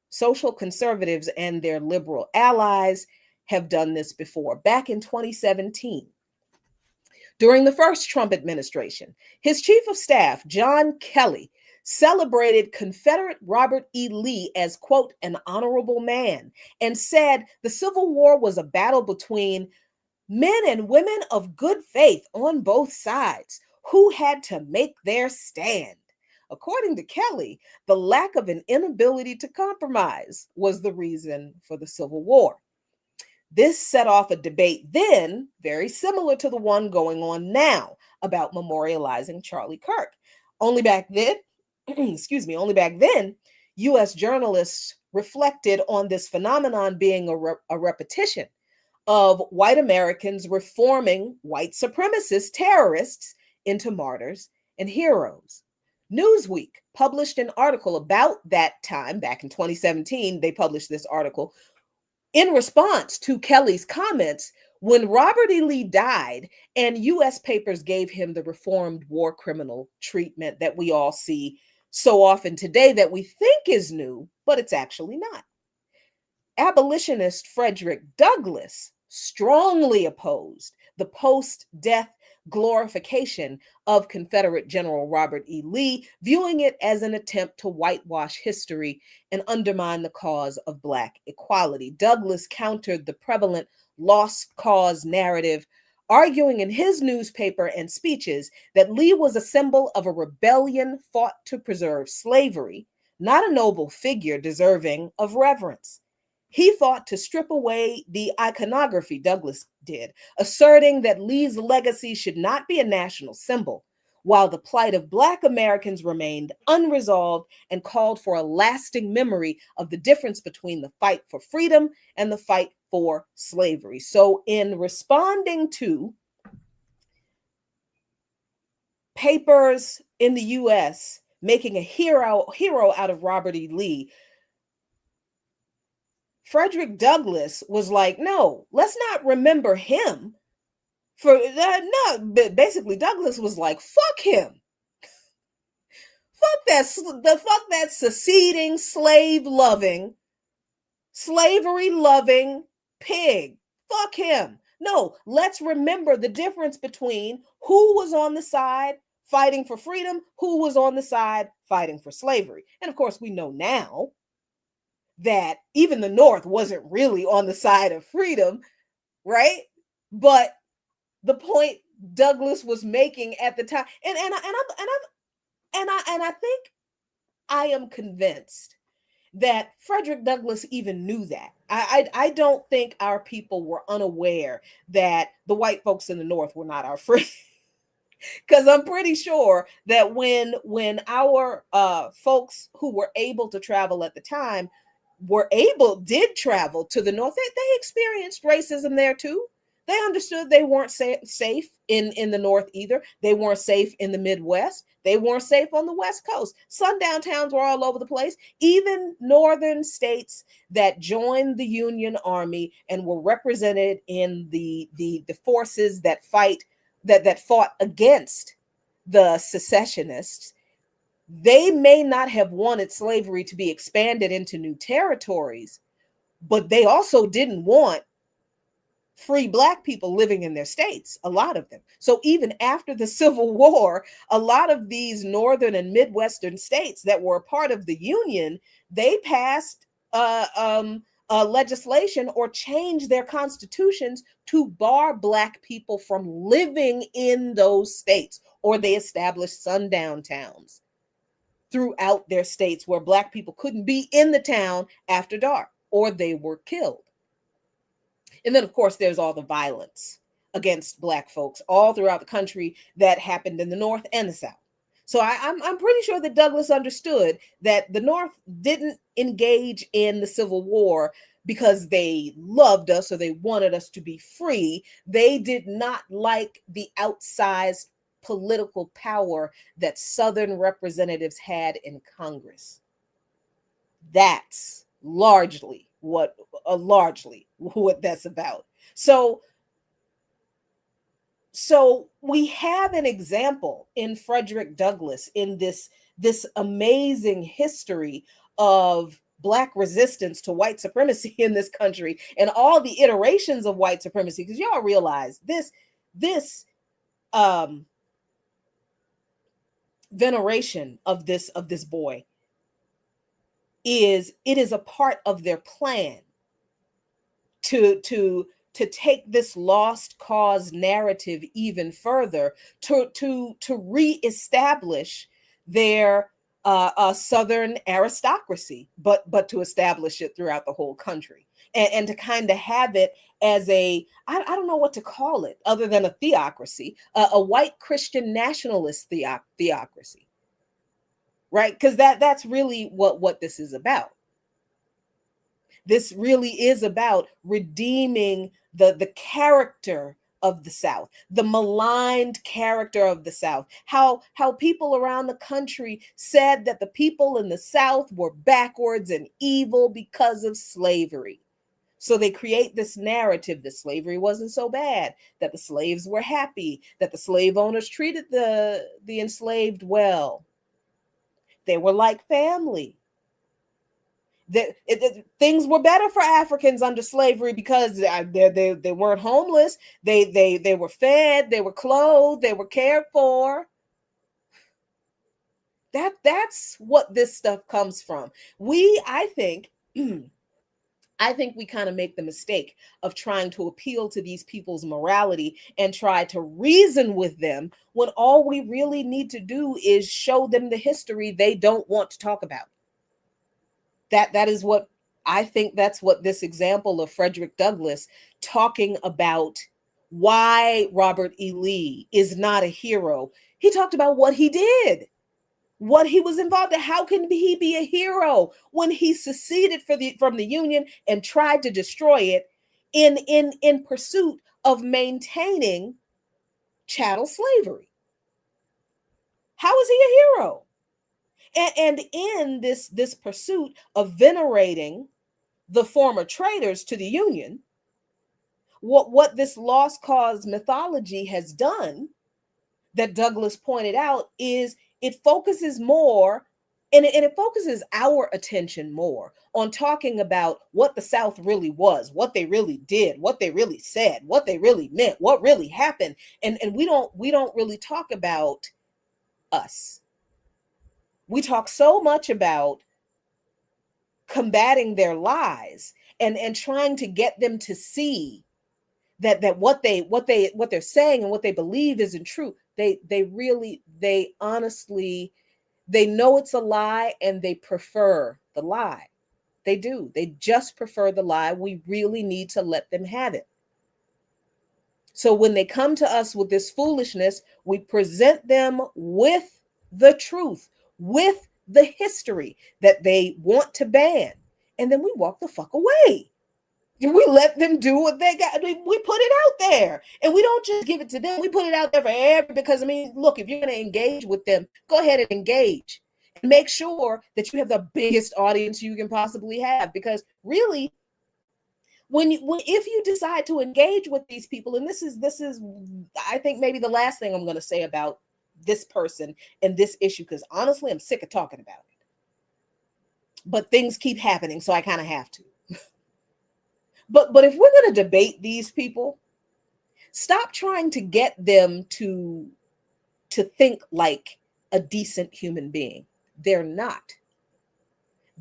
Social conservatives and their liberal allies have done this before. Back in 2017, during the first Trump administration, his chief of staff, John Kelly, celebrated Confederate Robert E. Lee as, quote, an honorable man, and said the Civil War was a battle between men and women of good faith on both sides who had to make their stand. According to Kelly, the lack of an inability to compromise was the reason for the Civil War. This set off a debate then, very similar to the one going on now about memorializing Charlie Kirk. Only back then, only back then, US journalists reflected on this phenomenon being a repetition of white Americans reforming white supremacist terrorists into martyrs and heroes. Newsweek published an article about that time back in 2017. They published this article in response to Kelly's comments when Robert E. Lee died and US papers gave him the reformed war criminal treatment that we all see so often today that we think is new, but it's actually not. Abolitionist Frederick Douglass strongly opposed the post-death glorification of Confederate General Robert E. Lee, viewing it as an attempt to whitewash history and undermine the cause of Black equality. Douglass countered the prevalent lost cause narrative, arguing in his newspaper and speeches that Lee was a symbol of a rebellion fought to preserve slavery, not a noble figure deserving of reverence. He fought to strip away the iconography, Douglass did, asserting that Lee's legacy should not be a national symbol, while the plight of Black Americans remained unresolved and called for a lasting memory of the difference between the fight for freedom and the fight for slavery. So, in responding to papers in the US making a hero out of Robert E. Lee, Frederick Douglass was like, no, let's not remember him for that. No, but basically Douglass was like, fuck him. Fuck that seceding, slave-loving, slavery-loving pig. Fuck him. No, let's remember the difference between who was on the side fighting for freedom, who was on the side fighting for slavery. And of course, we know now that even the North wasn't really on the side of freedom, right? But the point Douglass was making at the time, and I think I am convinced that Frederick Douglass even knew that. I don't think our people were unaware that the white folks in the North were not our friends. Because I'm pretty sure that when our folks who were able to travel at the time did travel to the North, they experienced racism there too. They understood they weren't safe in the North either. They weren't safe in the Midwest. They weren't safe on the West Coast. Sundown towns were all over the place. Even northern states that joined the Union Army and were represented in the forces that fought against the secessionists, they may not have wanted slavery to be expanded into new territories, but they also didn't want free Black people living in their states, a lot of them. So even after the Civil War, a lot of these northern and Midwestern states that were a part of the Union, they passed legislation or changed their constitutions to bar Black people from living in those states, or they established sundown towns throughout their states where Black people couldn't be in the town after dark or they were killed. And then, of course, there's all the violence against Black folks all throughout the country that happened in the North and the South. So I'm pretty sure that Douglass understood that the North didn't engage in the Civil War because they loved us or they wanted us to be free. They did not like the outsized political power that Southern representatives had in Congress. That's largely what that's about. So we have an example in Frederick Douglass in this amazing history of Black resistance to white supremacy in this country and all the iterations of white supremacy, because y'all realize this veneration of this boy is a part of their plan to take this lost cause narrative even further, to reestablish their Southern aristocracy, but to establish it throughout the whole country, and to kind of have it as I don't know what to call it other than a theocracy, a white Christian nationalist theocracy, right? Because that's really what this is about. This really is about redeeming the character of the South, the maligned character of the South, how people around the country said that the people in the South were backwards and evil because of slavery. So they create this narrative that slavery wasn't so bad, that the slaves were happy, that the slave owners treated the enslaved well. They were like family. Things were better for Africans under slavery because they weren't homeless. They were fed, they were clothed, they were cared for. That's what this stuff comes from. I think I think we kind of make the mistake of trying to appeal to these people's morality and try to reason with them when all we really need to do is show them the history they don't want to talk about. That is what I think. That's what this example of Frederick Douglass talking about why Robert E. Lee is not a hero. He talked about what he did, what he was involved in. How can he be a hero when he seceded from the Union and tried to destroy it in pursuit of maintaining chattel slavery? How is he a hero? And in this pursuit of venerating the former traitors to the Union, what this lost cause mythology has done, that Douglass pointed out, is it focuses more, and it focuses our attention more on talking about what the South really was, what they really did, what they really said, what they really meant, what really happened. And we don't really talk about us. We talk so much about combating their lies and trying to get them to see that what they're saying and what they believe isn't true. They honestly, they know it's a lie and they prefer the lie. They do. They just prefer the lie. We really need to let them have it. So when they come to us with this foolishness, we present them with the truth, with the history that they want to ban, and then we walk the fuck away. We let them do what they got. We put it out there, and we don't just give it to them. We put it out there for everybody, because I mean, look, if you're going to engage with them, go ahead and engage, and make sure that you have the biggest audience you can possibly have. Because really, if you decide to engage with these people, and this is I think maybe the last thing I'm going to say about this person and this issue, because honestly, I'm sick of talking about it. But things keep happening, so I kind of have to. But if we're going to debate these people, stop trying to get them to think like a decent human being. They're not.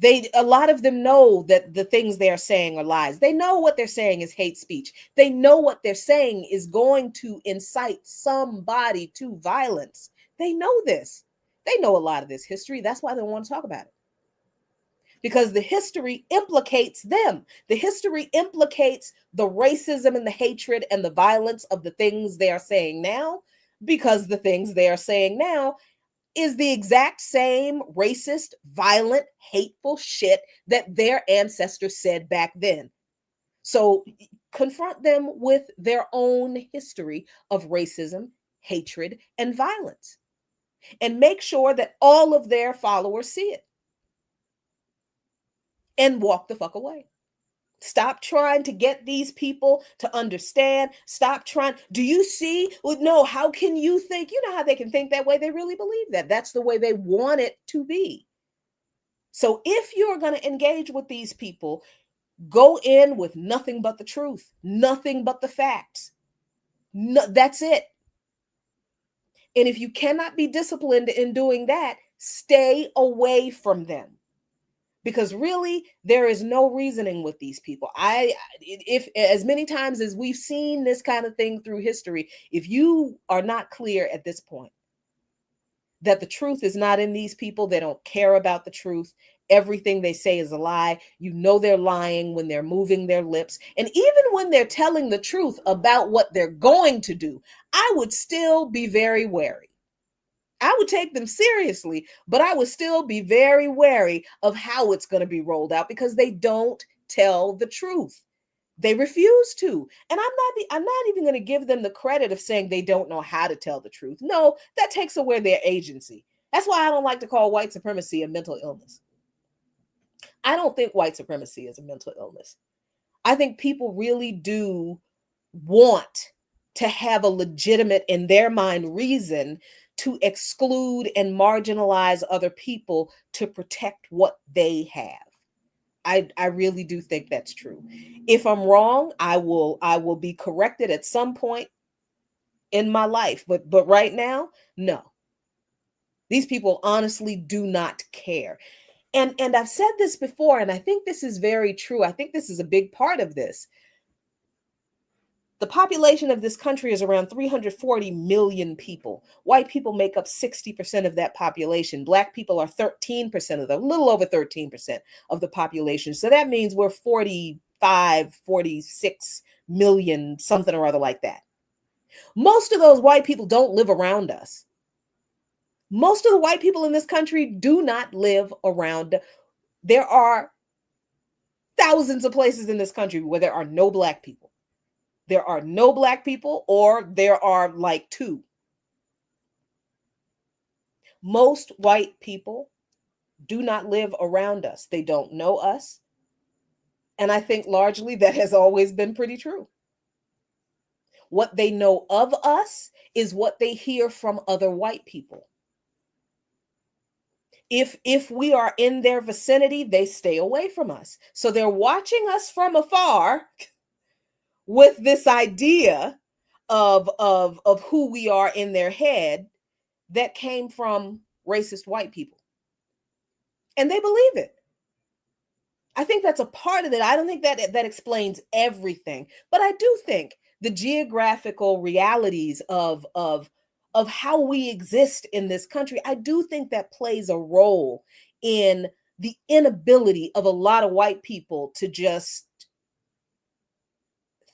A lot of them know that the things they are saying are lies. They know what they're saying is hate speech. They know what they're saying is going to incite somebody to violence. They know this. They know a lot of this history. That's why they want to talk about it. Because the history implicates them. The history implicates the racism and the hatred and the violence of the things they are saying now, because the things they are saying now is the exact same racist, violent, hateful shit that their ancestors said back then. So confront them with their own history of racism, hatred, and violence, and make sure that all of their followers see it. And walk the fuck away. Stop trying to get these people to understand. Stop trying. Do you see? No, how can you think? You know how they can think that way? They really believe that. That's the way they want it to be. So if you're going to engage with these people, go in with nothing but the truth, nothing but the facts. No, that's it. And if you cannot be disciplined in doing that, stay away from them. Because really, there is no reasoning with these people. If as many times as we've seen this kind of thing through history, if you are not clear at this point that the truth is not in these people. They don't care about the truth. Everything they say is a lie. You know they're lying when they're moving their lips. And even when they're telling the truth about what they're going to do, I would still be very wary. I would take them seriously, but I would still be very wary of how it's going to be rolled out because they don't tell the truth. They refuse to. And I'm not even going to give them the credit of saying they don't know how to tell the truth. No, that takes away their agency. That's why I don't like to call white supremacy a mental illness. I don't think white supremacy is a mental illness. I think people really do want to have a legitimate, in their mind, reason to exclude and marginalize other people to protect what they have. I really do think that's true. If I'm wrong, I will be corrected at some point in my life. But right now, no. These people honestly do not care. And I've said this before, and I think this is very true. I think this is a big part of this. The population of this country is around 340 million people. White people make up 60% of that population. Black people are 13% of them, a little over 13% of the population. So that means we're 45, 46 million, something or other like that. Most of those white people don't live around us. Most of the white people in this country do not live around. There are thousands of places in this country where there are no Black people. There are no Black people, or there are like two. Most white people do not live around us. They don't know us. And I think largely that has always been pretty true. What they know of us is what they hear from other white people. If we are in their vicinity, they stay away from us. So they're watching us from afar with this idea of who we are in their head that came from racist white people. And they believe it. I think that's a part of it. I don't think that explains everything, but I do think the geographical realities of how we exist in this country, I do think that plays a role in the inability of a lot of white people to just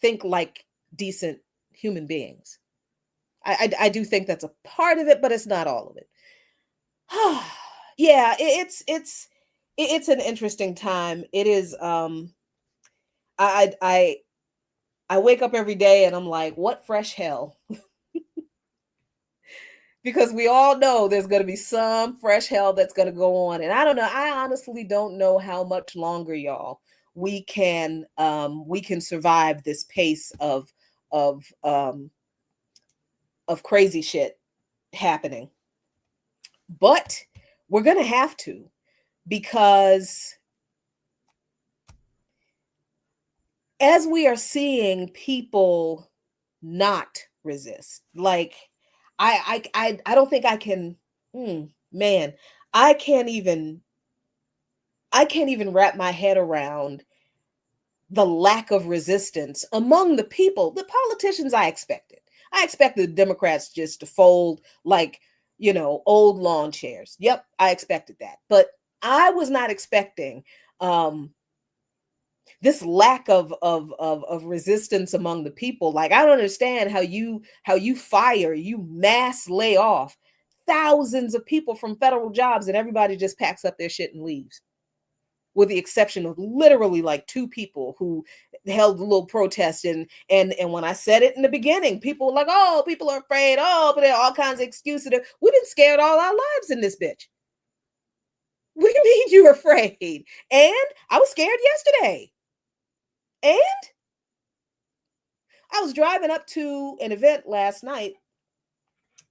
think like decent human beings. I do think that's a part of it, but it's not all of it. Yeah, it's an interesting time. It is. I wake up every day and I'm like, what fresh hell? Because we all know there's going to be some fresh hell that's going to go on, and I don't know. I honestly don't know how much longer, y'all, we can survive this pace of crazy shit happening. But we're going to have to, because as we are seeing people not resist, like I don't think I can, man, I can't even wrap my head around the lack of resistance among the people. The politicians, I expected the Democrats just to fold like, old lawn chairs. Yep, I expected that. But I was not expecting this lack of resistance among the people. Like, I don't understand how you mass lay off thousands of people from federal jobs and everybody just packs up their shit and leaves, with the exception of literally like two people who held a little protest. And when I said it in the beginning, people were like, oh, people are afraid. Oh, but there are all kinds of excuses. We've been scared all our lives in this bitch. What do you mean you're afraid? And I was scared yesterday. And I was driving up to an event last night,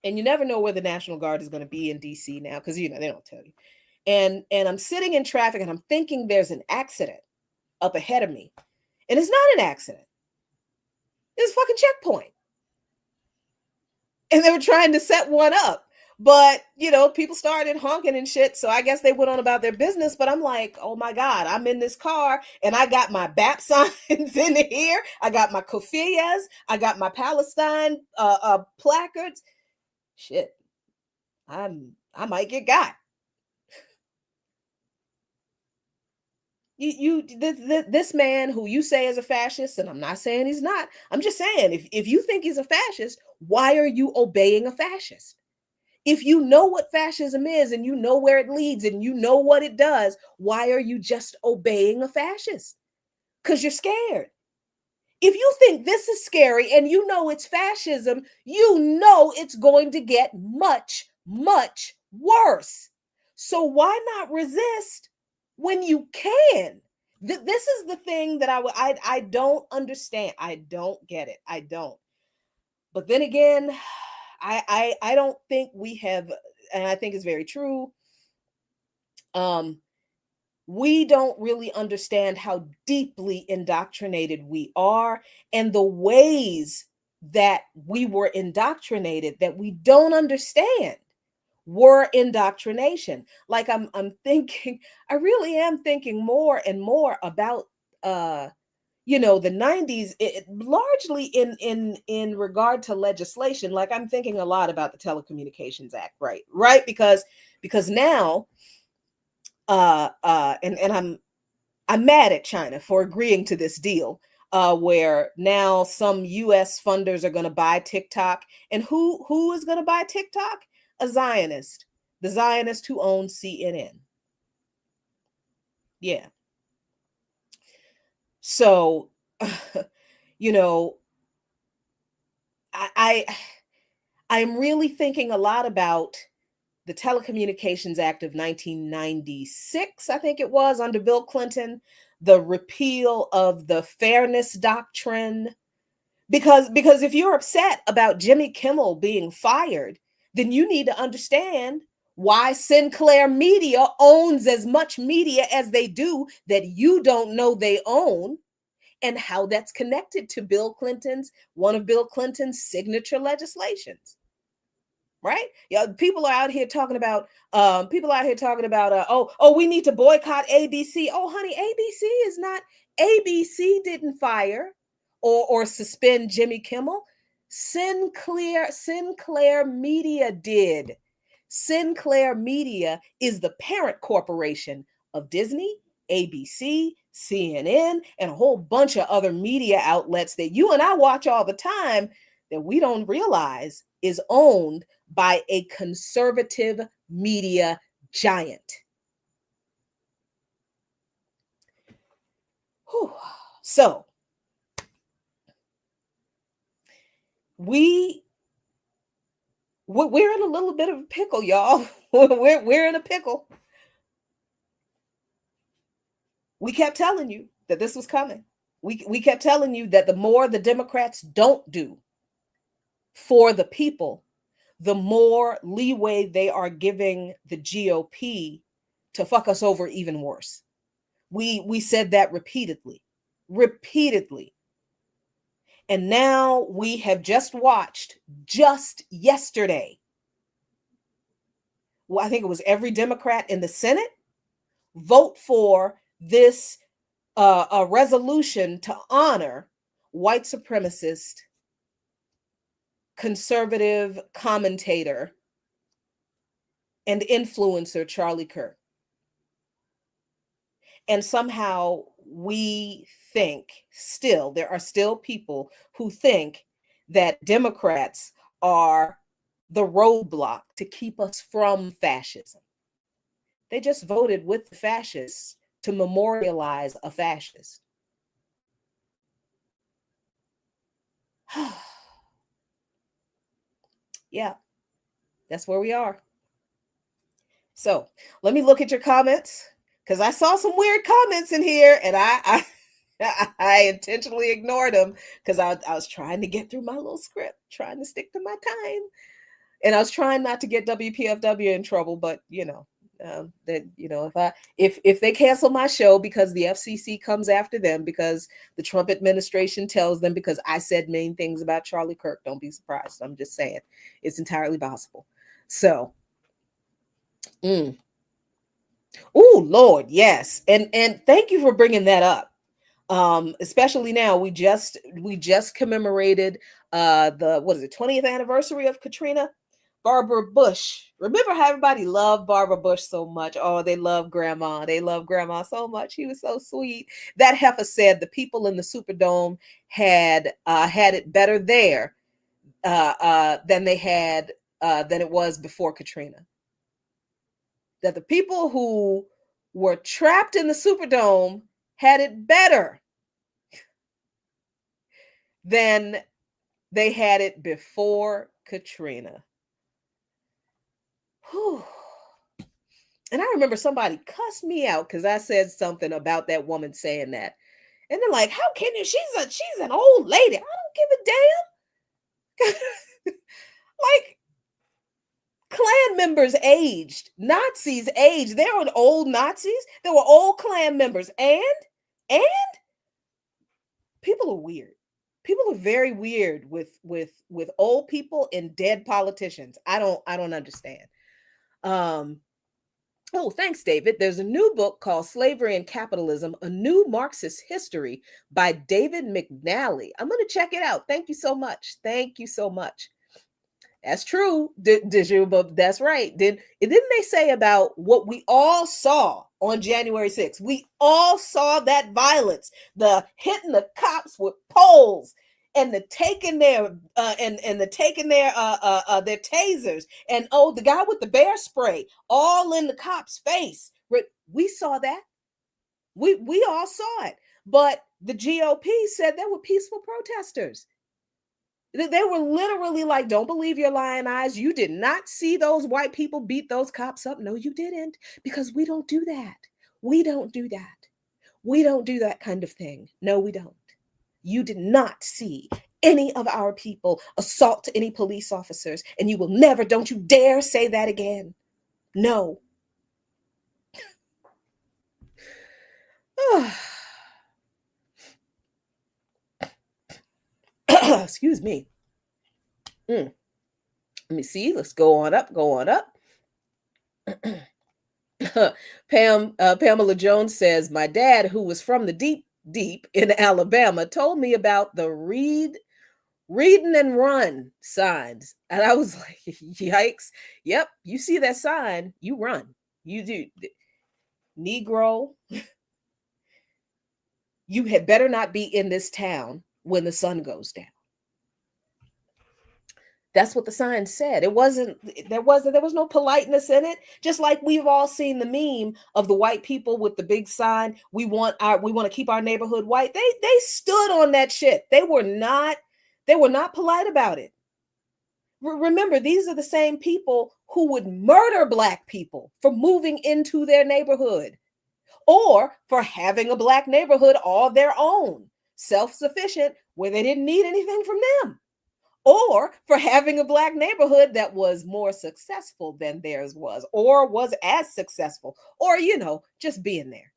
and you never know where the National Guard is going to be in DC now, because they don't tell you. And I'm sitting in traffic and I'm thinking there's an accident up ahead of me. And it's not an accident. It's a fucking checkpoint. And they were trying to set one up. But, people started honking and shit. So I guess they went on about their business. But I'm like, oh my God, I'm in this car and I got my BAP signs in here. I got my kofiyas. I got my Palestine placards. Shit. I'm I might get got. This man who you say is a fascist, and I'm not saying he's not. I'm just saying if you think he's a fascist, why are you obeying a fascist? If you know what fascism is and you know where it leads and you know what it does, why are you just obeying a fascist? Because you're scared. If you think this is scary and you know it's fascism, you know it's going to get much, much worse. So why not resist when you can? This is the thing that I don't understand. I don't get it. I don't. But then again, I don't think we have, and I think it's very true. We don't really understand how deeply indoctrinated we are and the ways that we were indoctrinated that we don't understand were indoctrination. Like I'm thinking, I really am thinking more and more about the 90s, largely in regard to legislation. Like I'm thinking a lot about the Telecommunications Act, right, because now and I'm mad at China for agreeing to this deal, where now some US funders are going to buy TikTok. And who is going to buy TikTok? A Zionist, the Zionist who owns CNN. Yeah. So you know, I I'm really thinking a lot about the Telecommunications Act of 1996, I think it was, under Bill Clinton, the repeal of the fairness doctrine. Because if you're upset about Jimmy Kimmel being fired, then you need to understand why Sinclair Media owns as much media as they do that you don't know they own, and how that's connected to one of Bill Clinton's signature legislations. Right? Yeah, people are out here talking about we need to boycott ABC. Oh honey, ABC is not, ABC didn't fire or suspend Jimmy Kimmel. Sinclair Media did. Sinclair Media is the parent corporation of Disney, ABC, CNN, and a whole bunch of other media outlets that you and I watch all the time that we don't realize is owned by a conservative media giant. Whew. So we're in a little bit of a pickle, y'all. we're in a pickle. We kept telling you that this was coming. We kept telling you that the more the Democrats don't do for the people, the more leeway they are giving the GOP to fuck us over even worse. We said that repeatedly. And now we have just watched, just yesterday, well, I think it was every Democrat in the Senate vote for this a resolution to honor white supremacist conservative commentator and influencer Charlie Kirk. And somehow we think there are still people who think that Democrats are the roadblock to keep us from fascism. They just voted with the fascists to memorialize a fascist. Yeah, that's where we are. So let me look at your comments, because I saw some weird comments in here, and I intentionally ignored them because I was trying to get through my little script, trying to stick to my time, and I was trying not to get WPFW in trouble. But if they cancel my show because the FCC comes after them because the Trump administration tells them because I said mean things about Charlie Kirk, don't be surprised. I'm just saying it's entirely possible. So. Oh Lord, yes, and thank you for bringing that up. Especially now, we just commemorated the 20th anniversary of Katrina. Barbara Bush. Remember how everybody loved Barbara Bush so much? Oh, they love grandma. They love grandma so much. She was so sweet. That heifer said the people in the Superdome had it better there than they had than it was before Katrina. That the people who were trapped in the Superdome had it better than they had it before Katrina. Whew. And I remember somebody cussed me out because I said something about that woman saying that. And they're like, how can you? She's an old lady. I don't give a damn. Like, Klan members aged, Nazis aged. There were old Nazis, there were old Klan members, and people are weird. People are very weird with old people and dead politicians. I don't understand. Oh, thanks, David. There's a new book called Slavery and Capitalism, A New Marxist History by David McNally. I'm going to check it out. Thank you so much. Thank you so much. That's true, did you? But that's right. Didn't they say about what we all saw on January 6th? We all saw that violence, the hitting the cops with poles and the taking their and the taking their tasers, and oh, the guy with the bear spray all in the cop's face. We saw that. We all saw it. But the GOP said they were peaceful protesters. They were literally like, don't believe your lying eyes. You did not see those white people beat those cops up. No, you didn't, because we don't do that. We don't do that. We don't do that kind of thing. No, we don't. You did not see any of our people assault any police officers, and you will never, don't you dare say that again. No. Excuse me. Let me see. Let's go on up. Pamela Jones says, my dad, who was from the deep in Alabama, told me about the reading and run signs. And I was like, yikes. Yep. You see that sign, you run. You do. Negro, you had better not be in this town when the sun goes down. That's what the sign said. There was no politeness in it. Just like we've all seen the meme of the white people with the big sign, we want to keep our neighborhood white. They stood on that shit. They were not polite about it. Remember, these are the same people who would murder Black people for moving into their neighborhood or for having a Black neighborhood all their own, self-sufficient, where they didn't need anything from them. Or for having a Black neighborhood that was more successful than theirs was, or was as successful, or, just being there.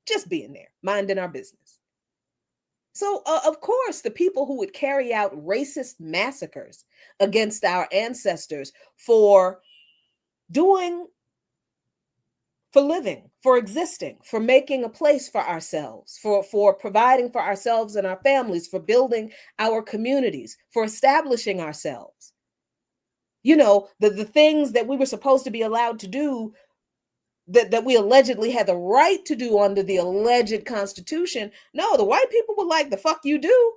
Just being there, minding our business. So, of course, the people who would carry out racist massacres against our ancestors for living, for existing, for making a place for ourselves, for providing for ourselves and our families, for building our communities, for establishing ourselves. The things that we were supposed to be allowed to do, that we allegedly had the right to do under the alleged Constitution. No, the white people were like, the fuck you do?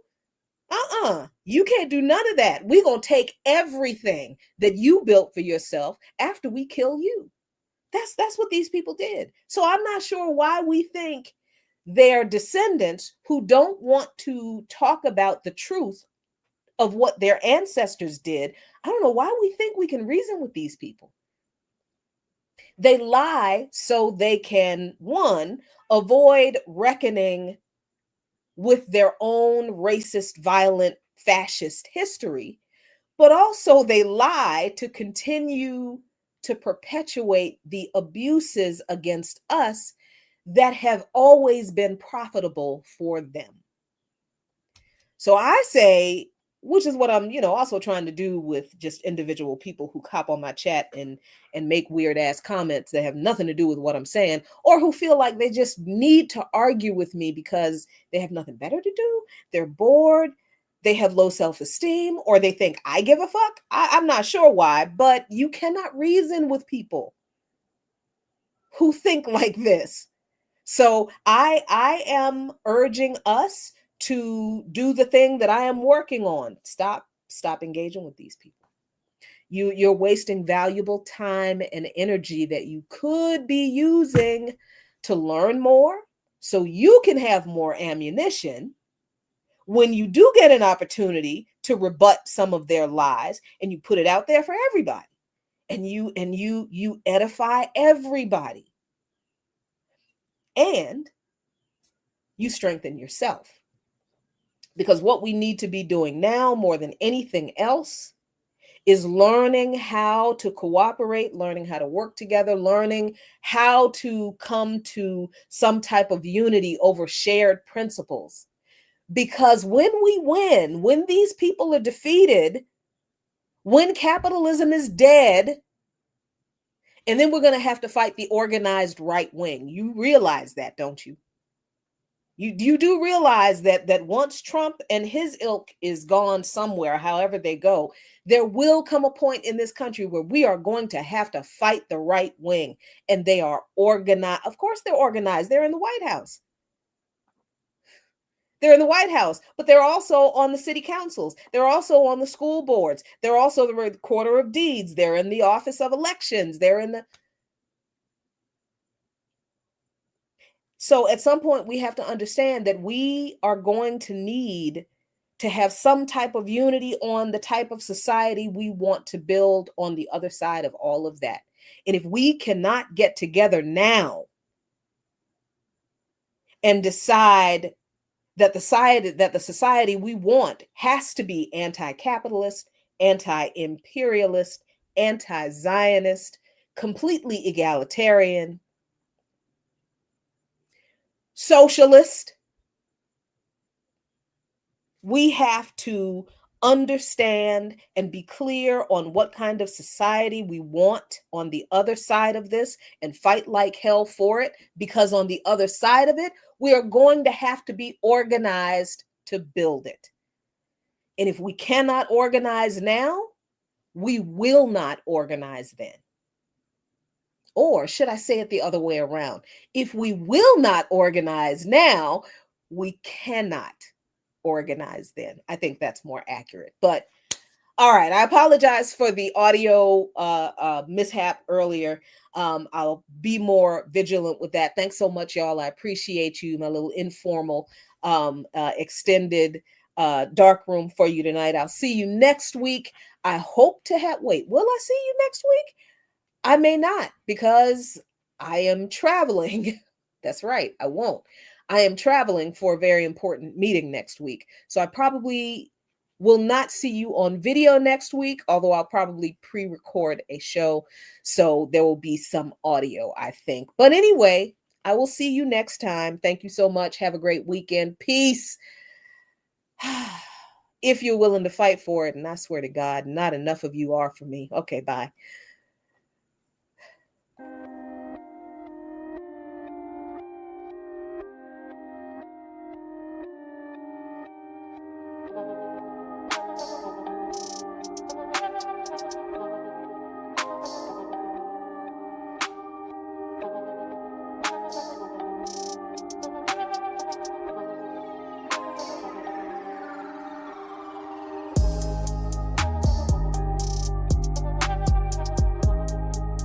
You can't do none of that. We're going to take everything that you built for yourself after we kill you. That's what these people did. So I'm not sure why we think their descendants who don't want to talk about the truth of what their ancestors did. I don't know why we think we can reason with these people. They lie so they can, one, avoid reckoning with their own racist, violent, fascist history, but also they lie to continue to perpetuate the abuses against us that have always been profitable for them. So I say, which is what I'm, also trying to do with just individual people who hop on my chat and make weird ass comments that have nothing to do with what I'm saying, or who feel like they just need to argue with me because they have nothing better to do. They're bored. they have low self-esteem, or they think I give a fuck. I'm not sure why, but you cannot reason with people who think like this. So I am urging us to do the thing that I am working on. Stop engaging with these people. You're wasting valuable time and energy that you could be using to learn more so you can have more ammunition when you do get an opportunity to rebut some of their lies, and you put it out there for everybody, and you edify everybody, and you strengthen yourself. Because what we need to be doing now more than anything else is learning how to cooperate, learning how to work together, learning how to come to some type of unity over shared principles. Because when we win, when these people are defeated, when capitalism is dead, and then we're going to have to fight the organized right wing. You realize that, don't you? You do realize that once Trump and his ilk is gone somewhere, however they go, there will come a point in this country where we are going to have to fight the right wing. And they are organized. Of course, they're organized. They're in the White House. They're in the White House, but they're also on the city councils. They're also on the school boards. They're also the recorder of deeds. They're in the office of elections. They're in the... So at some point, we have to understand that we are going to need to have some type of unity on the type of society we want to build on the other side of all of that. And if we cannot get together now and decide that the society we want has to be anti-capitalist, anti-imperialist, anti-Zionist, completely egalitarian, socialist, we have to understand and be clear on what kind of society we want on the other side of this and fight like hell for it, because on the other side of it, we are going to have to be organized to build it. And if we cannot organize now, we will not organize then. Or should I say it the other way around? If we will not organize now, we cannot organize then. I think that's more accurate. But all right, I apologize for the audio mishap earlier. I'll be more vigilant with that. Thanks so much, y'all. I appreciate you. My little informal extended dark room for you tonight. I'll see you next week. I hope to have... Wait, will I see you next week? I may not, because I am traveling. That's right, I won't. I am traveling for a very important meeting next week. So I probably will not see you on video next week, although I'll probably pre-record a show. So there will be some audio, I think. But anyway, I will see you next time. Thank you so much. Have a great weekend. Peace. If you're willing to fight for it, and I swear to God, not enough of you are for me. Okay, bye.